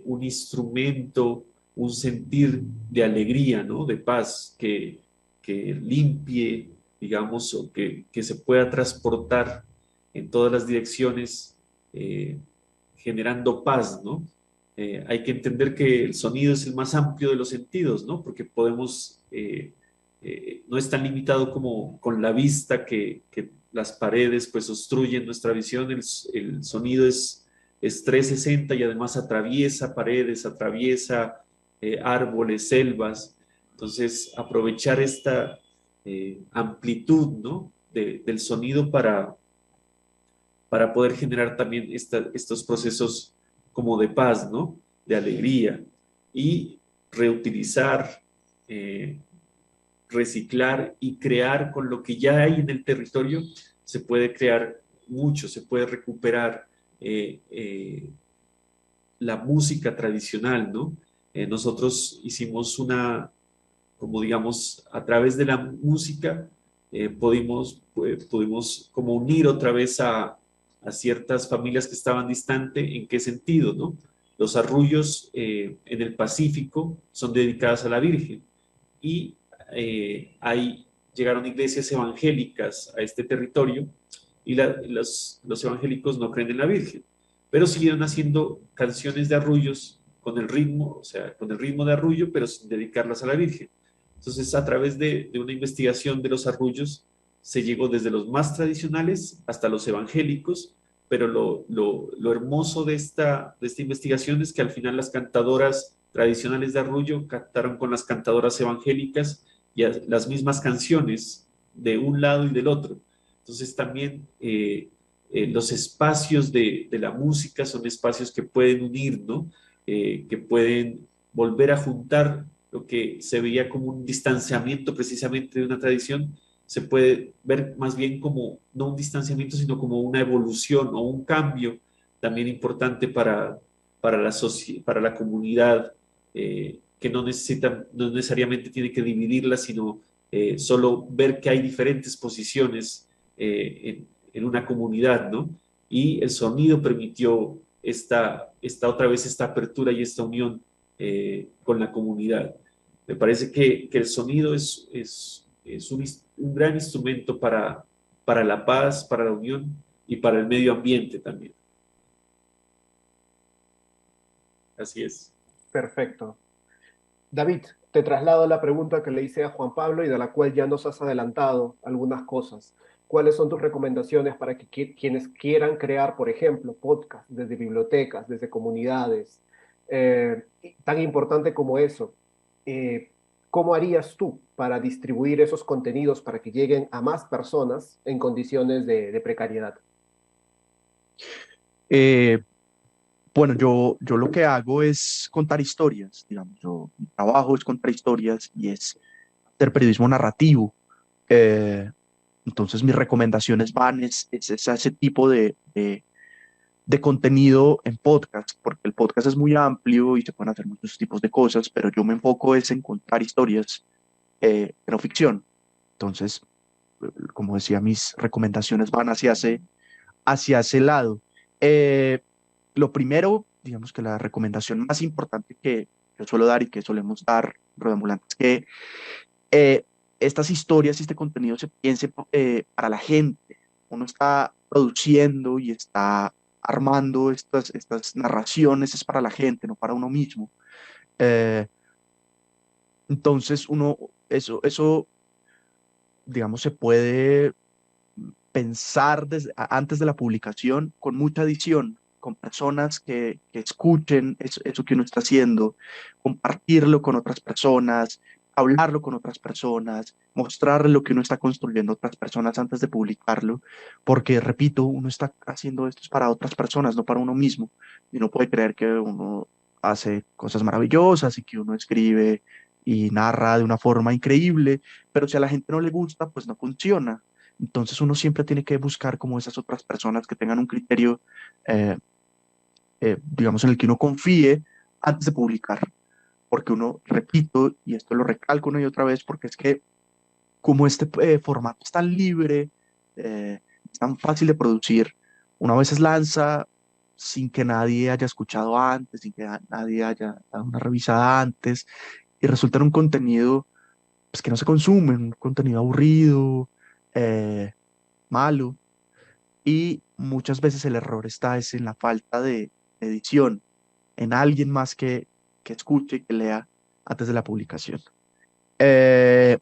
un instrumento, un sentir de alegría, ¿no? De paz, que limpie, digamos, o que se pueda transportar en todas las direcciones, generando paz, ¿no? Hay que entender que el sonido es el más amplio de los sentidos, ¿no? Porque podemos, no es tan limitado como con la vista que las paredes pues obstruyen nuestra visión. El sonido es 360 y además atraviesa paredes, atraviesa árboles, selvas. Entonces, aprovechar esta amplitud, ¿no? Del sonido para poder generar también estos procesos como de paz, ¿no? De alegría. Y reutilizar, reciclar y crear con lo que ya hay en el territorio, se puede crear mucho, se puede recuperar la música tradicional, ¿no? Nosotros hicimos como digamos, a través de la música, pudimos como unir otra vez a ciertas familias que estaban distantes. ¿En qué sentido, no? Los arrullos en el Pacífico son dedicadas a la Virgen y ahí llegaron iglesias evangélicas a este territorio y los evangélicos no creen en la Virgen, pero siguieron haciendo canciones de arrullos con el ritmo, o sea, con el ritmo de arrullo, pero sin dedicarlas a la Virgen. Entonces, a través de una investigación de los arrullos, se llegó desde los más tradicionales hasta los evangélicos, pero lo hermoso de esta investigación es que al final las cantadoras tradicionales de arrullo cantaron con las cantadoras evangélicas y las mismas canciones de un lado y del otro. Entonces también los espacios de la música son espacios que pueden unir, ¿no? Que pueden volver a juntar lo que se veía como un distanciamiento precisamente de una tradición, se puede ver más bien como no un distanciamiento, sino como una evolución o un cambio también importante para la comunidad, que no necesariamente tiene que dividirla, sino solo ver que hay diferentes posiciones en una comunidad, ¿no? Y el sonido permitió otra vez esta apertura y esta unión con la comunidad. Me parece que el sonido es un gran instrumento para la paz, para la unión y para el medio ambiente también. Así es. Perfecto. David, te traslado la pregunta que le hice a Juan Pablo y de la cual ya nos has adelantado algunas cosas. ¿Cuáles son tus recomendaciones para que quienes quieran crear, por ejemplo, podcasts desde bibliotecas, desde comunidades? Tan importante como eso, ¿cómo harías tú para distribuir esos contenidos para que lleguen a más personas en condiciones de precariedad? Bueno, yo lo que hago es contar historias, digamos, mi trabajo es contar historias y es hacer periodismo narrativo. Eh, entonces mis recomendaciones van es a ese tipo de contenido en podcast, porque el podcast es muy amplio y se pueden hacer muchos tipos de cosas, pero yo me enfoco es en contar historias de no ficción. Entonces, como decía, mis recomendaciones van hacia ese lado. Eh, lo primero, digamos que la recomendación más importante que yo suelo dar y que solemos dar, Rodamulante, es que eh, estas historias y este contenido se piense para la gente. Uno está produciendo y está armando estas narraciones, es para la gente, no para uno mismo. Eh, entonces, eso, digamos, se puede pensar antes de la publicación con mucha edición, con personas que escuchen eso que uno está haciendo, compartirlo con otras personas, hablarlo con otras personas, mostrarle lo que uno está construyendo a otras personas antes de publicarlo, porque, repito, uno está haciendo esto para otras personas, no para uno mismo, y uno puede creer que uno hace cosas maravillosas y que uno escribe y narra de una forma increíble, pero si a la gente no le gusta, pues no funciona. Entonces uno siempre tiene que buscar como esas otras personas que tengan un criterio, eh, digamos, en el que uno confíe antes de publicar. Porque uno, repito, y esto lo recalco una y otra vez, porque es que como este formato es tan libre, es tan fácil de producir, una vez se lanza sin que nadie haya escuchado antes, sin que nadie haya dado una revisada antes, y resulta en un contenido pues, que no se consume, un contenido aburrido, eh, malo, y muchas veces el error está es en la falta de edición, en alguien más que escuche y que lea antes de la publicación. Eh,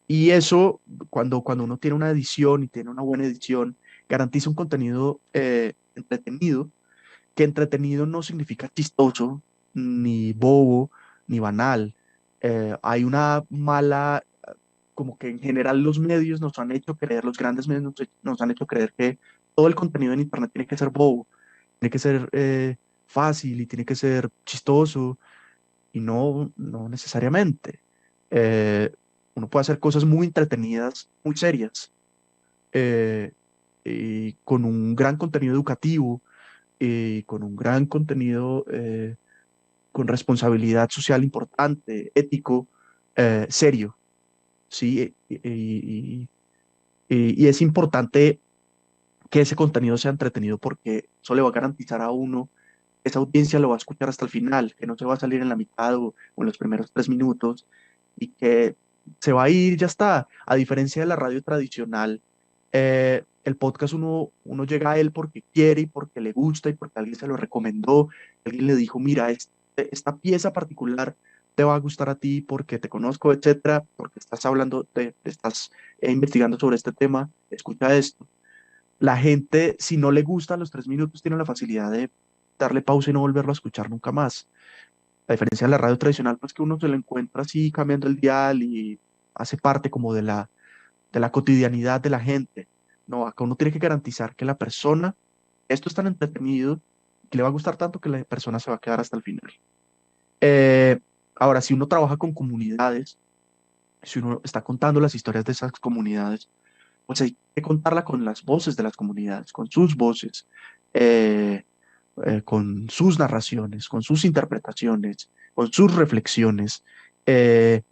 y eso, cuando uno tiene una edición y tiene una buena edición, garantiza un contenido entretenido, que entretenido no significa chistoso, ni bobo, ni banal. Hay una mala, como que en general los medios nos han hecho creer, los grandes medios nos han hecho creer que todo el contenido en Internet tiene que ser bobo, tiene que ser fácil y tiene que ser chistoso, y no, no necesariamente. Eh, Uno puede hacer cosas muy entretenidas, muy serias, eh, y con un gran contenido educativo, y con un gran contenido con responsabilidad social importante, ético, serio, ¿sí? Y es importante que ese contenido sea entretenido porque eso le va a garantizar a uno, esa audiencia lo va a escuchar hasta el final, que no se va a salir en la mitad o en los primeros 3 minutos, y que se va a ir, ya está. A diferencia de la radio tradicional, el podcast uno llega a él porque quiere y porque le gusta y porque alguien se lo recomendó, alguien le dijo, mira, esta pieza particular te va a gustar a ti porque te conozco, etcétera, porque estás hablando, estás investigando sobre este tema, escucha esto. La gente, si no le gusta a los 3 minutos, tiene la facilidad de darle pausa y no volverlo a escuchar nunca más. A diferencia de la radio tradicional, pues que uno se lo encuentra así cambiando el dial y hace parte como de la cotidianidad de la gente. No, acá uno tiene que garantizar que la persona, esto es tan entretenido, que le va a gustar tanto que la persona se va a quedar hasta el final. Eh, Ahora, si uno trabaja con comunidades, si uno está contando las historias de esas comunidades, pues hay que contarla con las voces de las comunidades, con sus voces, eh, con sus narraciones, con sus interpretaciones, con sus reflexiones. eh,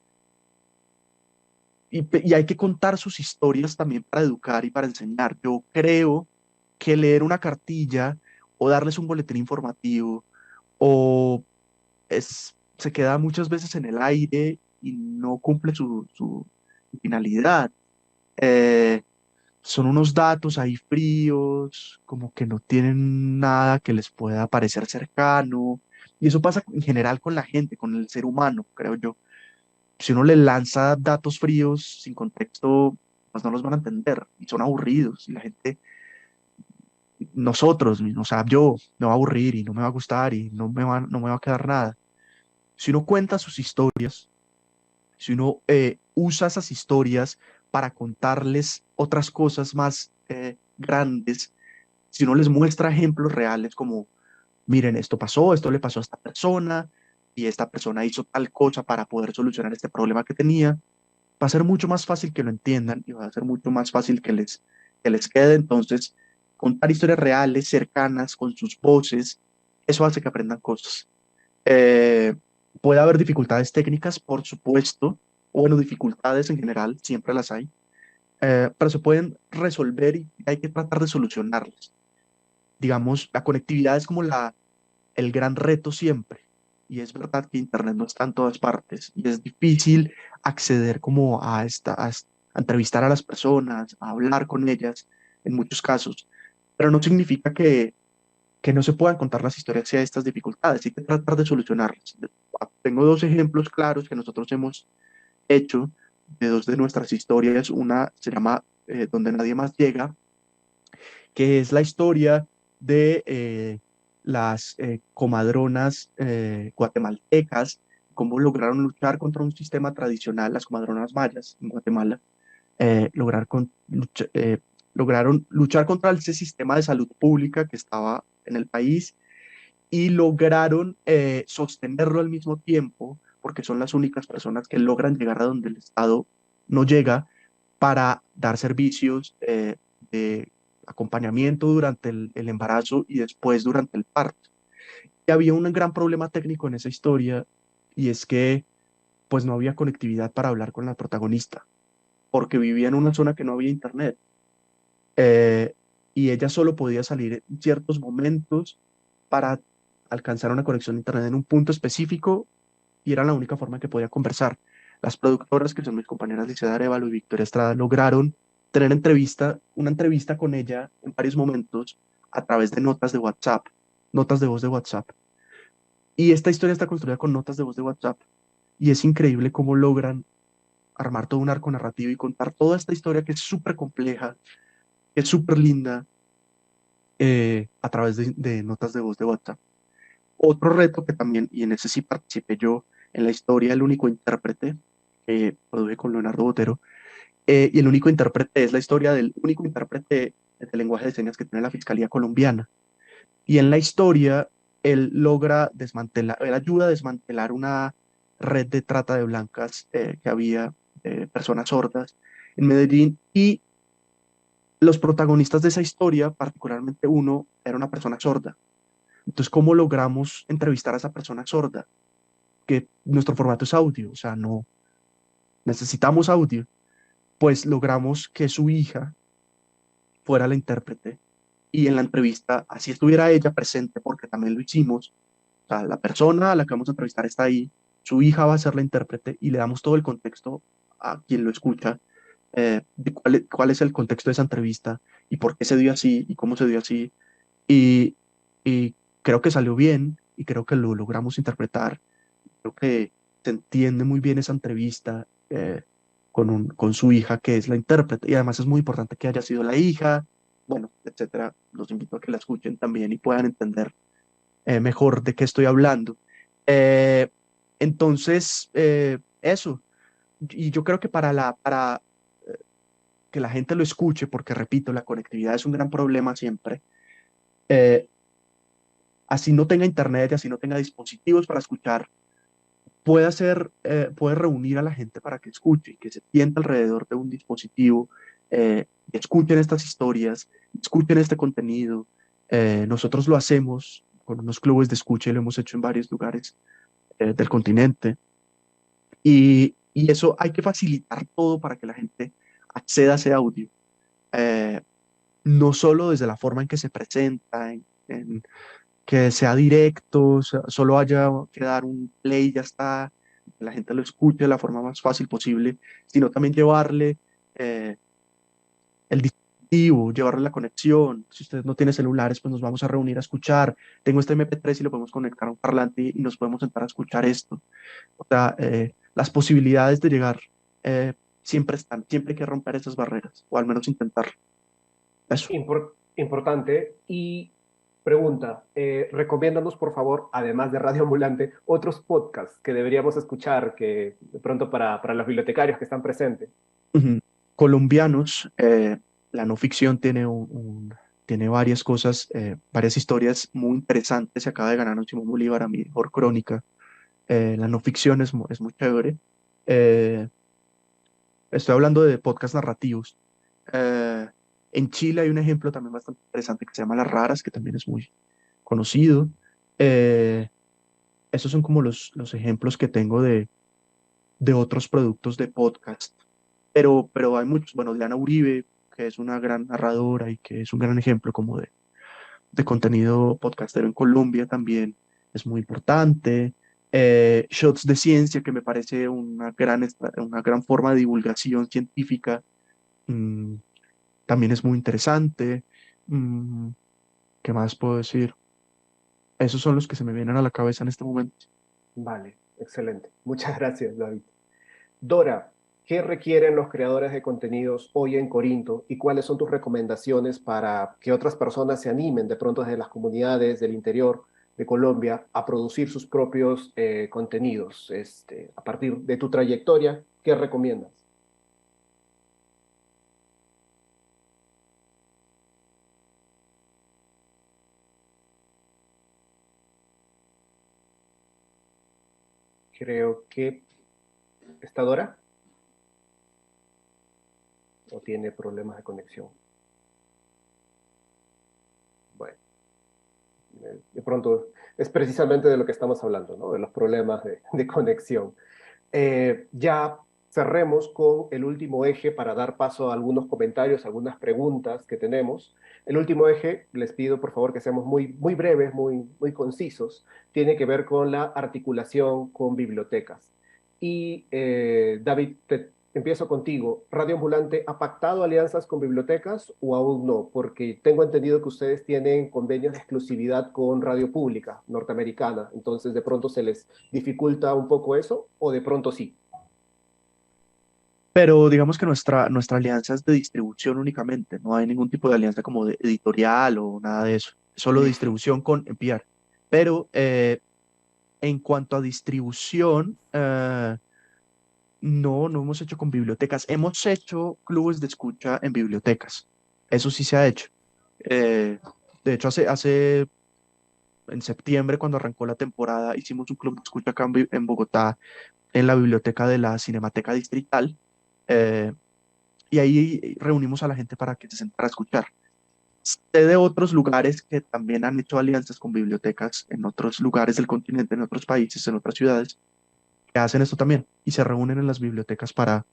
y hay que contar sus historias también para educar y para enseñar. Yo creo que leer una cartilla o darles un boletín informativo o se queda muchas veces en el aire y no cumple su finalidad. Eh, Son unos datos ahí fríos, como que no tienen nada que les pueda parecer cercano. Y eso pasa en general con la gente, con el ser humano, creo yo. Si uno le lanza datos fríos sin contexto, pues no los van a entender y son aburridos. Y la gente, nosotros, o sea, yo me va a aburrir y no me va a gustar y no me va a quedar nada. Si uno cuenta sus historias, si uno usa esas historias para contarles otras cosas más grandes, si uno les muestra ejemplos reales como, miren, esto pasó, esto le pasó a esta persona y esta persona hizo tal cosa para poder solucionar este problema que tenía, va a ser mucho más fácil que lo entiendan y va a ser mucho más fácil que les quede. Entonces, contar historias reales, cercanas, con sus voces, eso hace que aprendan cosas. Eh, Puede haber dificultades técnicas, por supuesto, o bueno, dificultades en general, siempre las hay, pero se pueden resolver y hay que tratar de solucionarlas. Digamos, la conectividad es como el gran reto siempre. Y es verdad que Internet no está en todas partes y es difícil acceder como a entrevistar a las personas, a hablar con ellas en muchos casos, pero no significa que no se puedan contar las historias si hay estas dificultades, hay que tratar de solucionarlas. Tengo 2 ejemplos claros que nosotros hemos hecho de 2 de nuestras historias. Una se llama Donde nadie más llega, que es la historia de las comadronas guatemaltecas, cómo lograron luchar contra un sistema tradicional, las comadronas mayas en Guatemala, lograron luchar contra ese sistema de salud pública que estaba en el país y lograron sostenerlo al mismo tiempo porque son las únicas personas que logran llegar a donde el Estado no llega para dar servicios de acompañamiento durante el embarazo y después durante el parto. Y había un gran problema técnico en esa historia, y es que pues no había conectividad para hablar con la protagonista, porque vivía en una zona que no había internet. eh, y ella solo podía salir en ciertos momentos para alcanzar una conexión a internet en un punto específico, y era la única forma que podía conversar. Las productoras, que son mis compañeras Liceda Arevalo y Victoria Estrada, lograron tener una entrevista con ella en varios momentos a través de notas de WhatsApp, notas de voz de WhatsApp. Y esta historia está construida con notas de voz de WhatsApp. Y es increíble cómo logran armar todo un arco narrativo y contar toda esta historia que es súper compleja, que es súper linda, a través de notas de voz de WhatsApp. Otro reto que también, y en ese sí participé yo, en la historia El único intérprete, que produje con Leonardo Botero, y el único intérprete es la historia del único intérprete de lenguaje de señas que tiene la Fiscalía colombiana. Y en la historia, él ayuda a desmantelar una red de trata de blancas que había, personas sordas en Medellín, y los protagonistas de esa historia, particularmente uno, era una persona sorda. Entonces, ¿cómo logramos entrevistar a esa persona sorda? Que nuestro formato es audio, o sea, no necesitamos audio. Pues logramos que su hija fuera la intérprete, y en la entrevista, así estuviera ella presente, porque también lo hicimos, o sea, la persona a la que vamos a entrevistar está ahí, su hija va a ser la intérprete, y le damos todo el contexto a quien lo escucha, de cuál es el contexto de esa entrevista y por qué se dio así y cómo se dio así. Y, y creo que salió bien, y creo que lo logramos interpretar. Creo que se entiende muy bien esa entrevista, con su hija, que es la intérprete, y además es muy importante que haya sido la hija, bueno, etcétera. Los invito a que la escuchen también y puedan entender mejor de qué estoy hablando. Eh, entonces, eso. Y yo creo que para que la gente lo escuche, porque repito, la conectividad es un gran problema siempre, eh, así no tenga internet y así no tenga dispositivos para escuchar, puede reunir a la gente para que escuche y que se sienta alrededor de un dispositivo, y escuchen estas historias, escuchen este contenido. Nosotros lo hacemos con unos clubes de escucha y lo hemos hecho en varios lugares del continente, y eso hay que facilitar todo para que la gente acceda a ese audio. Eh, no solo desde la forma en que se presenta, en que sea directo, solo haya que dar un play y ya está, que la gente lo escuche de la forma más fácil posible, sino también llevarle el dispositivo, llevarle la conexión. Si usted no tiene celulares, pues nos vamos a reunir a escuchar. Tengo este MP3 y lo podemos conectar a un parlante y nos podemos sentar a escuchar esto. O sea, las posibilidades de llegar siempre están, siempre hay que romper esas barreras, o al menos intentar eso. Importante. Y pregunta, recomiéndanos por favor, además de Radio Ambulante, otros podcasts que deberíamos escuchar, que de pronto para los bibliotecarios que están presentes. Ujú. Colombianos, la no ficción tiene varias cosas, varias historias muy interesantes. Se acaba de ganar un Simón Bolívar a mejor crónica. La no ficción es muy chévere. Eh, Estoy hablando de podcast narrativos. Eh, en Chile hay un ejemplo también bastante interesante que se llama Las Raras, que también es muy conocido. Eh, Esos son como los ejemplos que tengo de otros productos de podcast. Pero hay muchos, bueno, Diana Uribe, que es una gran narradora y que es un gran ejemplo como de contenido podcastero en Colombia, también es muy importante. Shots de Ciencia, que me parece una gran forma de divulgación científica, mm, también es muy interesante. Mm, ¿Qué más puedo decir? Esos son los que se me vienen a la cabeza en este momento. Vale, excelente. Muchas gracias, David. Dora, ¿qué requieren los creadores de contenidos hoy en Corinto y cuáles son tus recomendaciones para que otras personas se animen de pronto desde las comunidades del interior de Colombia a producir sus propios contenidos? A partir de tu trayectoria, ¿qué recomiendas? Creo que... ¿Está Dora? ¿O tiene problemas de conexión? Bueno, de pronto es precisamente de lo que estamos hablando, ¿no? De los problemas de conexión. Ya cerremos con el último eje para dar paso a algunos comentarios, algunas preguntas que tenemos. El último eje, les pido por favor que seamos muy breves, muy concisos, tiene que ver con la articulación con bibliotecas. Y David, empiezo contigo. ¿Radio Ambulante ha pactado alianzas con bibliotecas o aún no? Porque tengo entendido que ustedes tienen convenios de exclusividad con radio pública norteamericana, entonces de pronto se les dificulta un poco eso o de pronto sí. Pero digamos que nuestra alianza es de distribución únicamente, no hay ningún tipo de alianza como de editorial o nada de eso, solo distribución con enviar. Pero en cuanto a distribución, no hemos hecho con bibliotecas, hemos hecho clubes de escucha en bibliotecas, eso sí se ha hecho. De hecho, en septiembre, cuando arrancó la temporada, hicimos un club de escucha acá en Bogotá, en la biblioteca de la Cinemateca Distrital, eh, y ahí reunimos a la gente para que se sentara a escuchar. Sé de otros lugares que también han hecho alianzas con bibliotecas en otros lugares del continente, en otros países, en otras ciudades, que hacen esto también y se reúnen en las bibliotecas para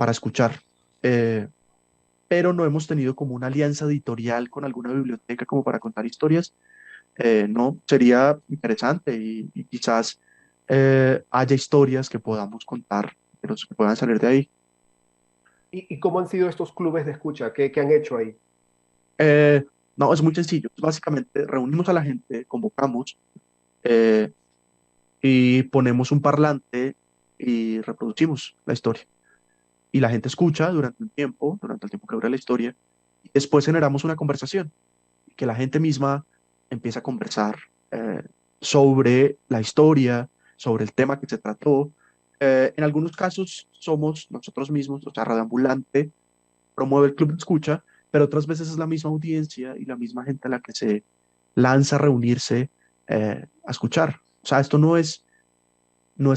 escuchar. Pero no hemos tenido como una alianza editorial con alguna biblioteca como para contar historias. No, sería interesante y quizás haya historias que podamos contar, pero que puedan salir de ahí. ¿Y cómo han sido estos clubes de escucha? ¿Qué han hecho ahí? No, es muy sencillo. Básicamente reunimos a la gente, convocamos eh, y ponemos un parlante y reproducimos la historia. Y la gente escucha durante el tiempo que dura la historia, y después generamos una conversación, que la gente misma empieza a conversar sobre la historia, sobre el tema que se trató. En algunos casos somos nosotros mismos, o sea, Radio Ambulante promueve el club de escucha, pero otras veces es la misma audiencia y la misma gente a la que se lanza a reunirse a escuchar. O sea, esto no es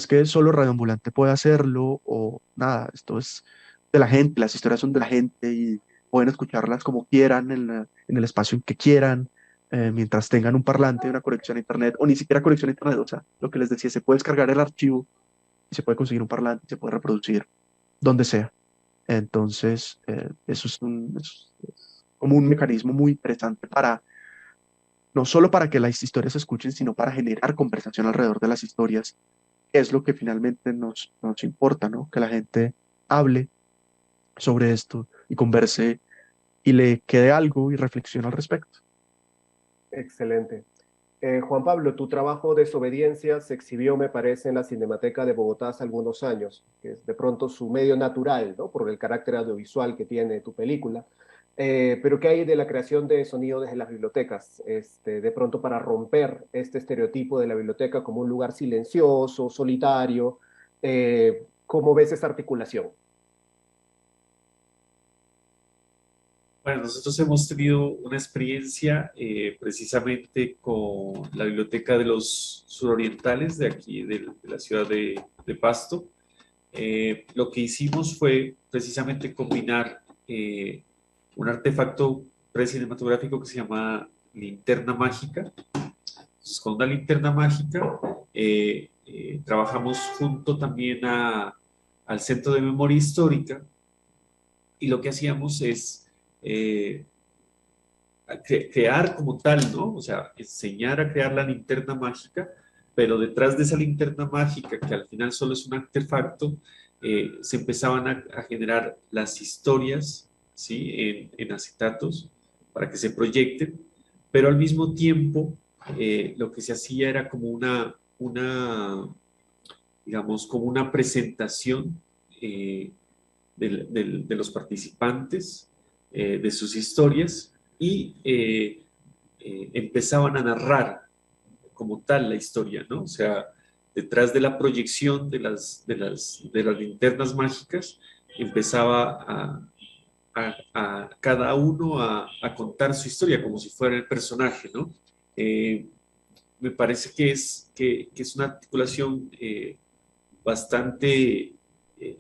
que solo Radio Ambulante pueda hacerlo o nada, esto es de la gente, las historias son de la gente y pueden escucharlas como quieran, en el espacio en que quieran, mientras tengan un parlante, una conexión a internet, o ni siquiera conexión a internet, o sea, lo que les decía, se puede descargar el archivo y se puede conseguir un parlante, se puede reproducir donde sea. Entonces, eso es como un mecanismo muy interesante no solo para que las historias se escuchen, sino para generar conversación alrededor de las historias, que es lo que finalmente nos importa, ¿no? Que la gente hable sobre esto y converse y le quede algo y reflexione al respecto. Excelente. Juan Pablo, tu trabajo Desobediencia se exhibió, me parece, en la Cinemateca de Bogotá hace algunos años, que es de pronto su medio natural, ¿no? Por el carácter audiovisual que tiene tu película. Pero ¿qué hay de la creación de sonido desde las bibliotecas? De pronto para romper este estereotipo de la biblioteca como un lugar silencioso, solitario. ¿Cómo ves esa articulación? Bueno, nosotros hemos tenido una experiencia precisamente con la Biblioteca de los Surorientales de aquí, de la ciudad de Pasto. Lo que hicimos fue precisamente combinar un artefacto precinematográfico que se llama linterna mágica. Entonces, con una linterna mágica trabajamos junto también al Centro de Memoria Histórica, y lo que hacíamos es crear como tal, ¿no? O sea, enseñar a crear la linterna mágica, pero detrás de esa linterna mágica, que al final solo es un artefacto, se empezaban a generar las historias, ¿sí? En acetatos para que se proyecten, pero al mismo tiempo lo que se hacía era como digamos, como una presentación de los participantes, de sus historias, y empezaban a narrar como tal la historia, ¿no? O sea, detrás de la proyección de las linternas mágicas, empezaba a cada uno a contar su historia como si fuera el personaje, ¿no? me parece que es una articulación bastante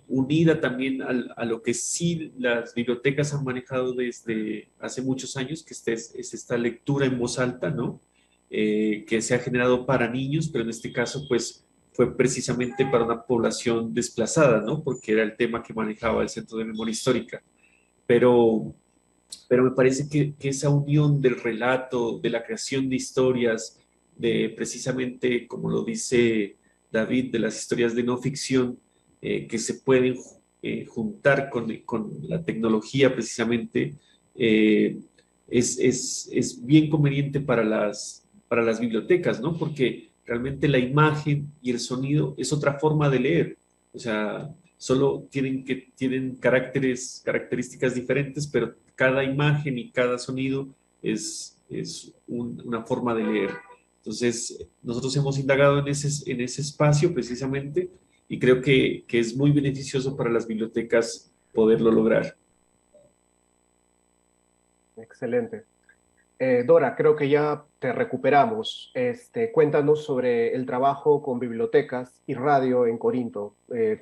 unida también a lo que sí las bibliotecas han manejado desde hace muchos años, que es esta lectura en voz alta, ¿no? Que se ha generado para niños, pero en este caso, pues, fue precisamente para una población desplazada, ¿no? Porque era el tema que manejaba el Centro de Memoria Histórica. Pero, pero me parece que esa unión del relato, de la creación de historias, de precisamente, como lo dice David, de las historias de no ficción, que se pueden juntar con la tecnología precisamente, eh, es bien conveniente para las bibliotecas, ¿no? Porque realmente la imagen y el sonido es otra forma de leer. O sea, solo tienen características diferentes, pero cada imagen y cada sonido es una forma de leer. Entonces, nosotros hemos indagado en ese espacio precisamente y creo que es muy beneficioso para las bibliotecas poderlo lograr. Excelente. Dora, creo que ya te recuperamos. Cuéntanos sobre el trabajo con bibliotecas y radio en Corinto.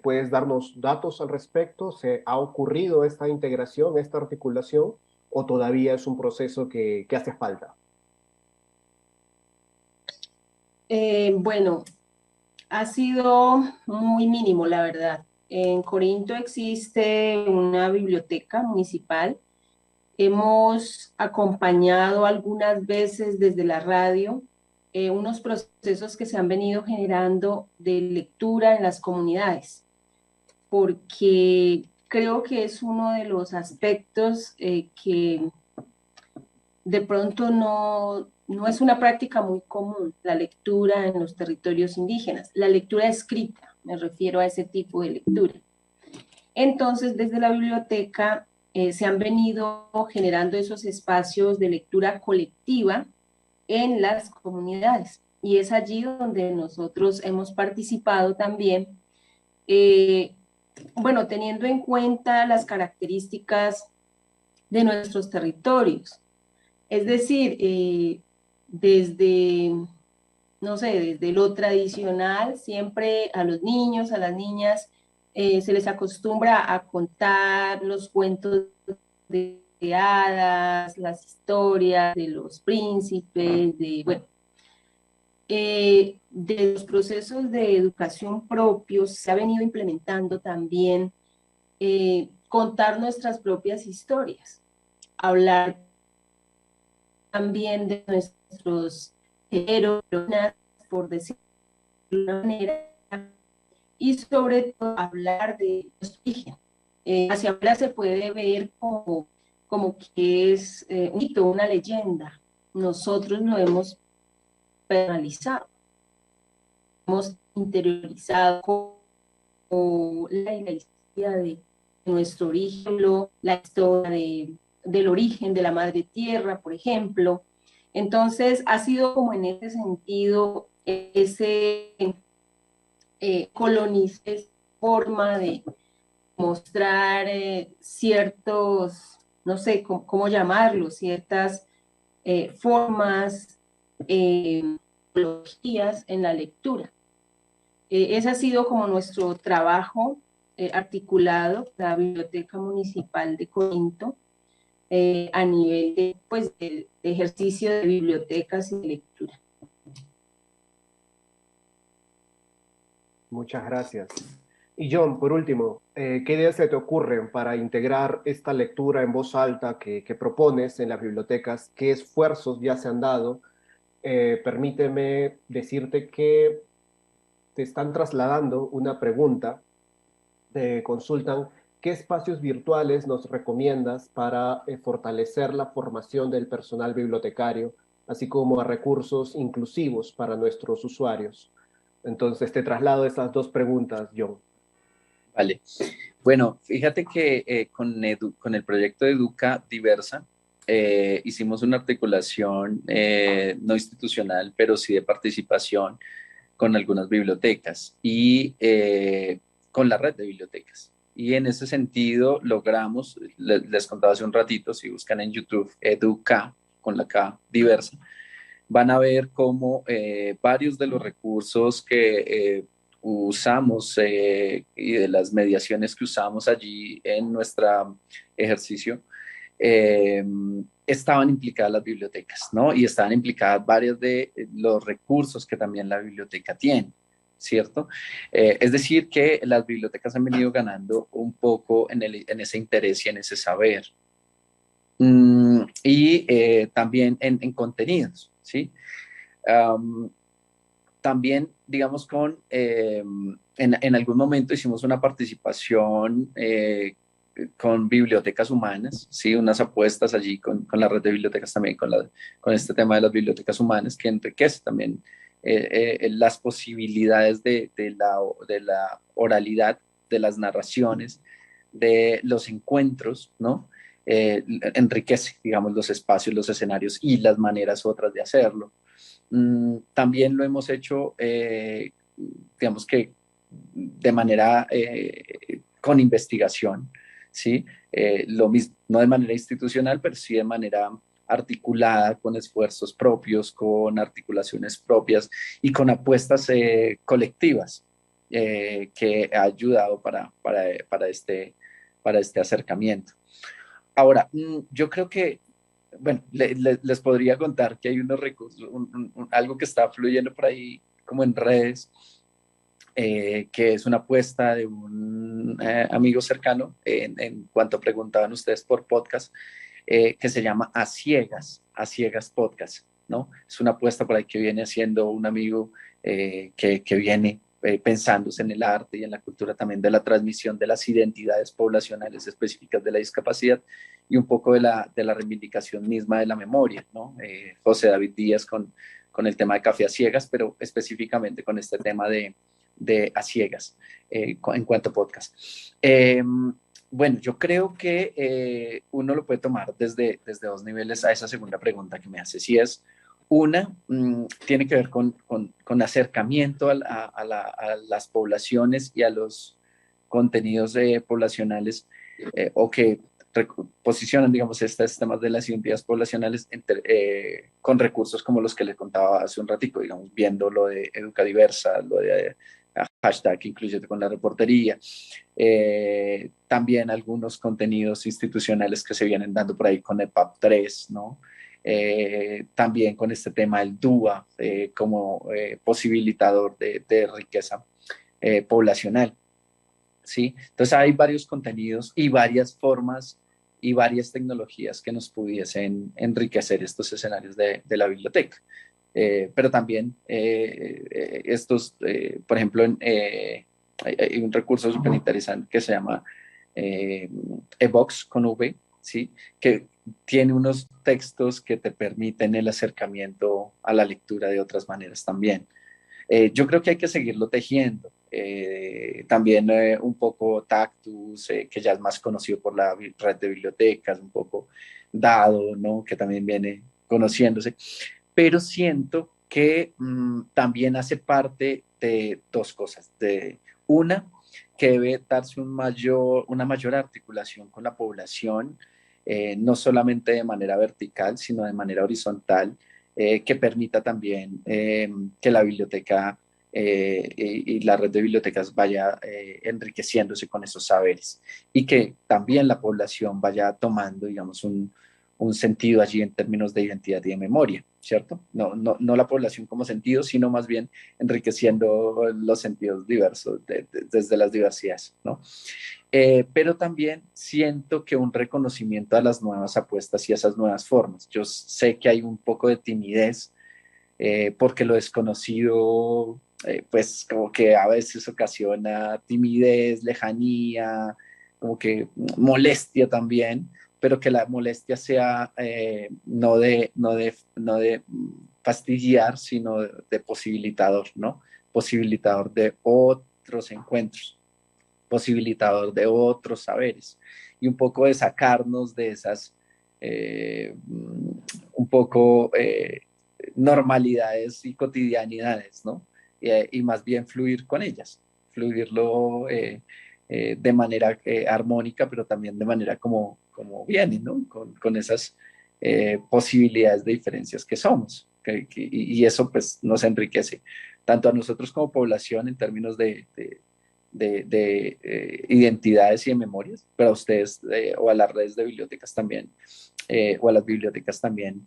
¿Puedes darnos datos al respecto? ¿Se ha ocurrido esta integración, esta articulación, o todavía es un proceso que hace falta? Bueno, ha sido muy mínimo, la verdad. En Corinto existe una biblioteca municipal. Hemos acompañado algunas veces desde la radio unos procesos que se han venido generando de lectura en las comunidades, porque creo que es uno de los aspectos que de pronto no es una práctica muy común, la lectura en los territorios indígenas. La lectura escrita, me refiero a ese tipo de lectura. Entonces, desde la biblioteca se han venido generando esos espacios de lectura colectiva en las comunidades. Y es allí donde nosotros hemos participado también, bueno, teniendo en cuenta las características de nuestros territorios. Es decir, desde, no sé, desde lo tradicional, siempre a los niños, a las niñas, se les acostumbra a contar los cuentos de hadas, las historias de los príncipes, de los procesos de educación propios se ha venido implementando también contar nuestras propias historias, hablar también de nuestros héroes, por decirlo de una manera, y sobre todo hablar de nuestro origen. Hacia afuera se puede ver como que es un mito, una leyenda. Nosotros lo hemos personalizado, hemos interiorizado como la historia de nuestro origen, la historia del origen de la madre tierra, por ejemplo. Entonces, ha sido como en ese sentido, ese colonizar, forma de mostrar ciertos, no sé cómo llamarlo, ciertas formas, metodologías en la lectura. Ese ha sido como nuestro trabajo articulado, la Biblioteca Municipal de Corinto, a nivel de, pues, de ejercicio de bibliotecas y de lectura. Muchas gracias. Y John, por último, ¿qué ideas se te ocurren para integrar esta lectura en voz alta que propones en las bibliotecas? ¿Qué esfuerzos ya se han dado? Permíteme decirte que te están trasladando una pregunta. Te consultan qué espacios virtuales nos recomiendas para fortalecer la formación del personal bibliotecario, así como a recursos inclusivos para nuestros usuarios. Entonces, te traslado esas dos preguntas, John. Vale. Bueno, fíjate que con el proyecto de Educa Diversa hicimos una articulación no institucional, pero sí de participación con algunas bibliotecas y con la red de bibliotecas. Y en ese sentido logramos, les contaba hace un ratito, si buscan en YouTube, Educa, con la K, Diversa, van a ver cómo varios de los recursos que usamos y de las mediaciones que usamos allí en nuestro ejercicio, estaban implicadas las bibliotecas, ¿no? Y estaban implicadas varios de los recursos que también la biblioteca tiene, ¿cierto? Es decir, que las bibliotecas han venido ganando un poco en ese interés y en ese saber. Y también en contenidos, ¿sí? También, digamos, en algún momento hicimos una participación con bibliotecas humanas, ¿sí? Unas apuestas allí con la red de bibliotecas también, con este tema de las bibliotecas humanas, que enriquece también las posibilidades de la oralidad, de las narraciones, de los encuentros, ¿no? Enriquece, digamos, los espacios, los escenarios y las maneras otras de hacerlo. También lo hemos hecho, digamos que de manera con investigación, ¿sí? Lo mismo, no de manera institucional, pero sí de manera articulada, con esfuerzos propios, con articulaciones propias y con apuestas colectivas que ha ayudado para este acercamiento. Ahora, yo creo que, bueno, les podría contar que hay unos recursos, algo que está fluyendo por ahí como en redes, que es una apuesta de un amigo cercano, en cuanto preguntaban ustedes por podcast, que se llama A Ciegas Podcast, ¿no? Es una apuesta por ahí que viene haciendo un amigo que viene pensándose en el arte y en la cultura también de la transmisión de las identidades poblacionales específicas de la discapacidad y un poco de la reivindicación misma de la memoria, ¿no? José David Díaz con el tema de Café a Ciegas, pero específicamente con este tema de A Ciegas en cuanto a podcast. Bueno, yo creo que uno lo puede tomar desde dos niveles a esa segunda pregunta que me hace. Si es una, tiene que ver con acercamiento a las poblaciones y a los contenidos poblacionales o que posicionan, digamos, estos temas de las identidades poblacionales con recursos como los que les contaba hace un ratico, digamos, viendo lo de Educadiversa, lo de hashtag Incluyete con la reportería, también algunos contenidos institucionales que se vienen dando por ahí con el PAP 3, ¿no? También con este tema del DUA como posibilitador de riqueza poblacional, ¿sí? Entonces hay varios contenidos y varias formas y varias tecnologías que nos pudiesen enriquecer estos escenarios de la biblioteca. Pero también estos, por ejemplo, hay un recurso súper interesante que se llama eVox con V, ¿sí? Que tiene unos textos que te permiten el acercamiento a la lectura de otras maneras también. Yo creo que hay que seguirlo tejiendo. También un poco Tactus, que ya es más conocido por la red de bibliotecas, un poco Dado, ¿no? Que también viene conociéndose. Pero siento que también hace parte de dos cosas. Una, que debe darse una mayor articulación con la población, no solamente de manera vertical, sino de manera horizontal, que permita también que la biblioteca y la red de bibliotecas vaya enriqueciéndose con esos saberes y que también la población vaya tomando, digamos, un sentido allí en términos de identidad y de memoria, ¿cierto? No la población como sentido, sino más bien enriqueciendo los sentidos diversos desde las diversidades, ¿no? Pero también siento que un reconocimiento a las nuevas apuestas y a esas nuevas formas. Yo sé que hay un poco de timidez porque lo desconocido, pues como que a veces ocasiona timidez, lejanía, como que molestia también, pero que la molestia sea no de fastidiar, sino de posibilitador, ¿no? Posibilitador de otros encuentros, posibilitador de otros saberes y un poco de sacarnos de esas un poco normalidades y cotidianidades, ¿no? Y más bien fluir con ellas, fluirlo de manera armónica, pero también de manera como viene, ¿no? Con esas posibilidades de diferencias que somos. y eso pues nos enriquece, tanto a nosotros como población en términos de identidades y de memorias, pero a ustedes o a las redes de bibliotecas también, o a las bibliotecas también,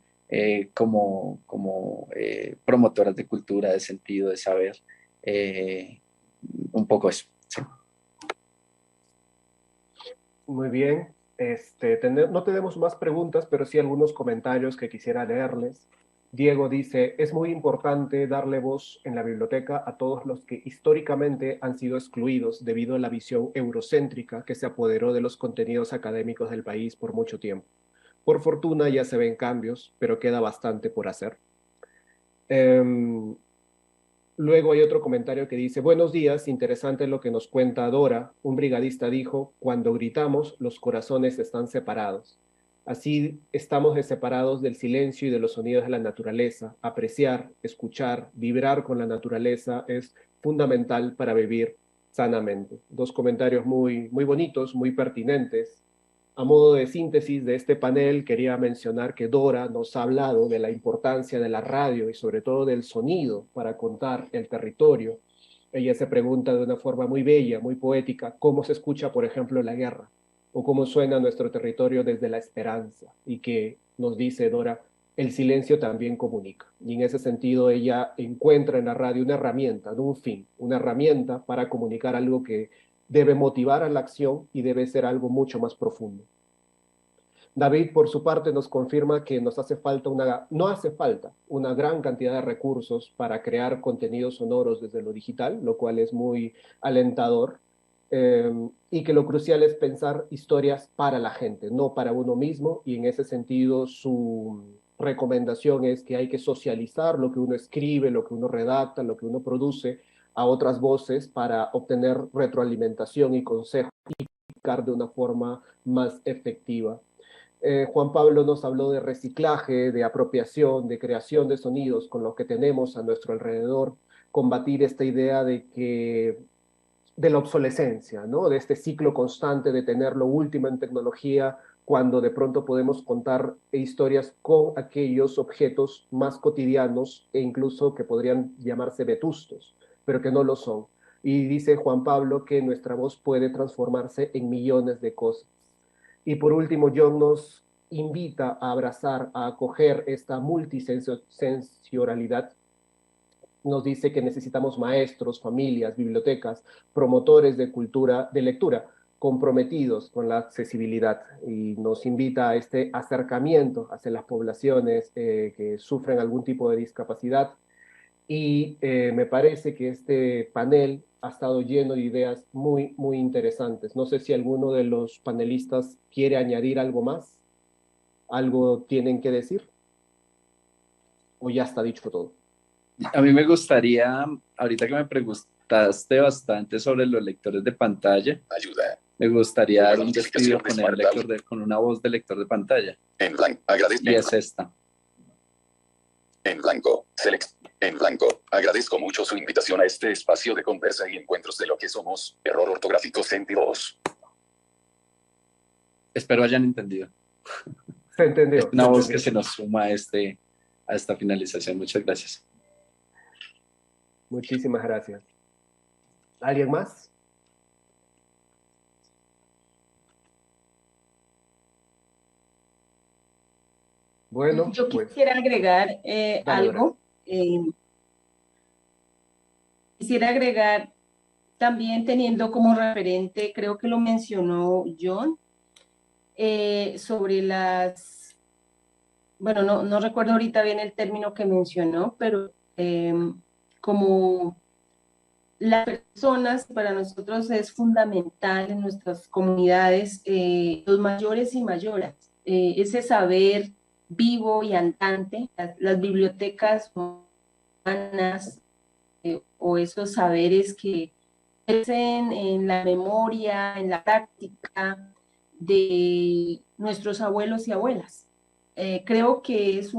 como promotoras de cultura, de sentido, de saber, un poco eso. Sí. Muy bien. No tenemos más preguntas, pero sí algunos comentarios que quisiera leerles. Diego dice, es muy importante darle voz en la biblioteca a todos los que históricamente han sido excluidos debido a la visión eurocéntrica que se apoderó de los contenidos académicos del país por mucho tiempo. Por fortuna ya se ven cambios, pero queda bastante por hacer. Luego hay otro comentario que dice, buenos días, interesante lo que nos cuenta Dora. Un brigadista dijo, cuando gritamos, los corazones están separados. Así estamos separados del silencio y de los sonidos de la naturaleza. Apreciar, escuchar, vibrar con la naturaleza es fundamental para vivir sanamente. Dos comentarios muy bonitos, muy pertinentes. A modo de síntesis de este panel, quería mencionar que Dora nos ha hablado de la importancia de la radio y sobre todo del sonido para contar el territorio. Ella se pregunta de una forma muy bella, muy poética, cómo se escucha, por ejemplo, la guerra o cómo suena nuestro territorio desde la esperanza. Y que nos dice Dora, el silencio también comunica. Y en ese sentido ella encuentra en la radio una herramienta, no un fin, una herramienta para comunicar algo que debe motivar a la acción y debe ser algo mucho más profundo. David, por su parte, nos confirma que no hace falta una gran cantidad de recursos para crear contenidos sonoros desde lo digital, lo cual es muy alentador, y que lo crucial es pensar historias para la gente, no para uno mismo, y en ese sentido su recomendación es que hay que socializar lo que uno escribe, lo que uno redacta, lo que uno produce, a otras voces para obtener retroalimentación y consejos y comunicar de una forma más efectiva. Juan Pablo nos habló de reciclaje, de apropiación, de creación de sonidos con lo que tenemos a nuestro alrededor, combatir esta idea de la obsolescencia, ¿no? De este ciclo constante de tener lo último en tecnología cuando de pronto podemos contar historias con aquellos objetos más cotidianos e incluso que podrían llamarse vetustos, pero que no lo son. Y dice Juan Pablo que nuestra voz puede transformarse en millones de cosas. Y por último, John nos invita a abrazar, a acoger esta multisensorialidad. Nos dice que necesitamos maestros, familias, bibliotecas, promotores de cultura, de lectura, comprometidos con la accesibilidad, y nos invita a este acercamiento hacia las poblaciones que sufren algún tipo de discapacidad. Y me parece que este panel ha estado lleno de ideas muy interesantes. No sé si alguno de los panelistas quiere añadir algo más. ¿Algo tienen que decir? ¿O ya está dicho todo? A mí me gustaría, ahorita que me preguntaste bastante sobre los lectores de pantalla, me gustaría dar un despido con una voz de lector de pantalla. En blanco, y es esta. En blanco, en blanco, agradezco mucho su invitación a este espacio de conversa y encuentros de lo que somos. Error ortográfico sentido 2. Espero hayan entendido. Se entendió. Es una voz que se nos suma a esta finalización. Muchas gracias. Muchísimas gracias. ¿Alguien más? Bueno, yo pues, quisiera agregar algo. Quisiera agregar también teniendo como referente, creo que lo mencionó John, sobre bueno, no recuerdo ahorita bien el término que mencionó, pero como las personas para nosotros es fundamental en nuestras comunidades, los mayores y mayoras, ese saber vivo y andante, las bibliotecas humanas, o esos saberes que crecen en la memoria, en la práctica de nuestros abuelos y abuelas. Creo que es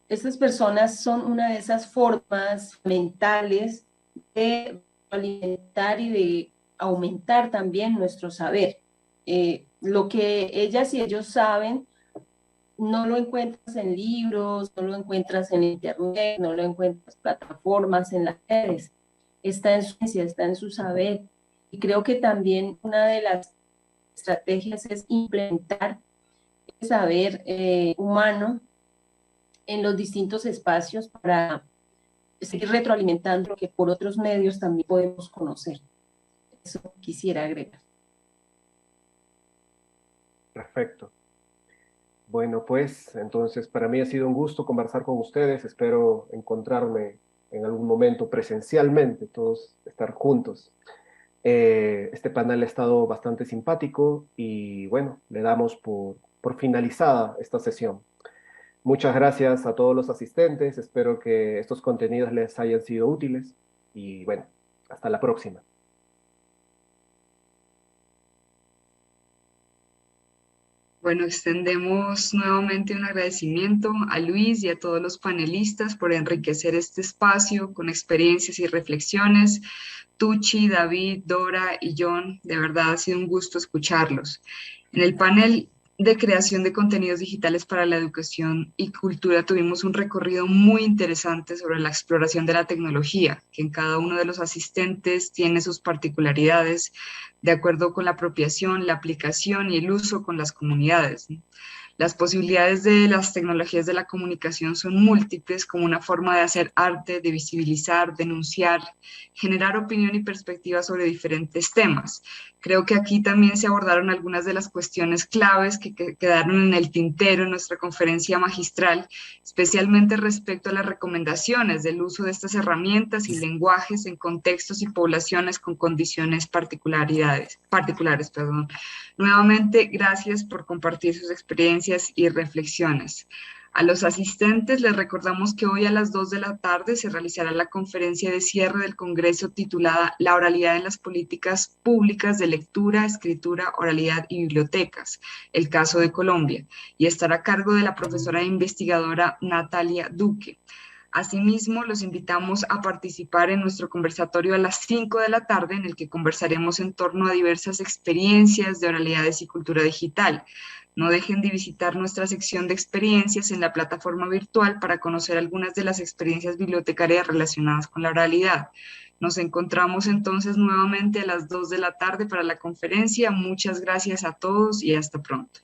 estas personas son una de esas formas mentales de alimentar y de aumentar también nuestro saber. Lo que ellas y ellos saben no lo encuentras en libros, no lo encuentras en internet, no lo encuentras en plataformas, en las redes. Está en su ciencia, está en su saber. Y creo que también una de las estrategias es implementar el saber humano en los distintos espacios para seguir retroalimentando lo que por otros medios también podemos conocer. Eso quisiera agregar. Perfecto. Bueno, pues entonces para mí ha sido un gusto conversar con ustedes. Espero encontrarme en algún momento presencialmente, todos estar juntos. Este panel ha estado bastante simpático y bueno, le damos por finalizada esta sesión. Muchas gracias a todos los asistentes. Espero que estos contenidos les hayan sido útiles y bueno, hasta la próxima. Bueno, extendemos nuevamente un agradecimiento a Luis y a todos los panelistas por enriquecer este espacio con experiencias y reflexiones. Tucci, David, Dora y John, de verdad ha sido un gusto escucharlos. En el panel de creación de contenidos digitales para la educación y cultura tuvimos un recorrido muy interesante sobre la exploración de la tecnología, que en cada uno de los asistentes tiene sus particularidades de acuerdo con la apropiación, la aplicación y el uso con las comunidades. Las posibilidades de las tecnologías de la comunicación son múltiples como una forma de hacer arte, de visibilizar, denunciar, generar opinión y perspectiva sobre diferentes temas. Creo que aquí también se abordaron algunas de las cuestiones claves que quedaron en el tintero en nuestra conferencia magistral, especialmente respecto a las recomendaciones del uso de estas herramientas y lenguajes en contextos y poblaciones con condiciones particulares. Nuevamente, gracias por compartir sus experiencias y reflexiones. A los asistentes les recordamos que hoy a las 2 de la tarde se realizará la conferencia de cierre del Congreso titulada La oralidad en las políticas públicas de lectura, escritura, oralidad y bibliotecas, el caso de Colombia, y estará a cargo de la profesora e investigadora Natalia Duque. Asimismo, los invitamos a participar en nuestro conversatorio a las 5 de la tarde, en el que conversaremos en torno a diversas experiencias de oralidades y cultura digital. No dejen de visitar nuestra sección de experiencias en la plataforma virtual para conocer algunas de las experiencias bibliotecarias relacionadas con la oralidad. Nos encontramos entonces nuevamente a las 2 de la tarde para la conferencia. Muchas gracias a todos y hasta pronto.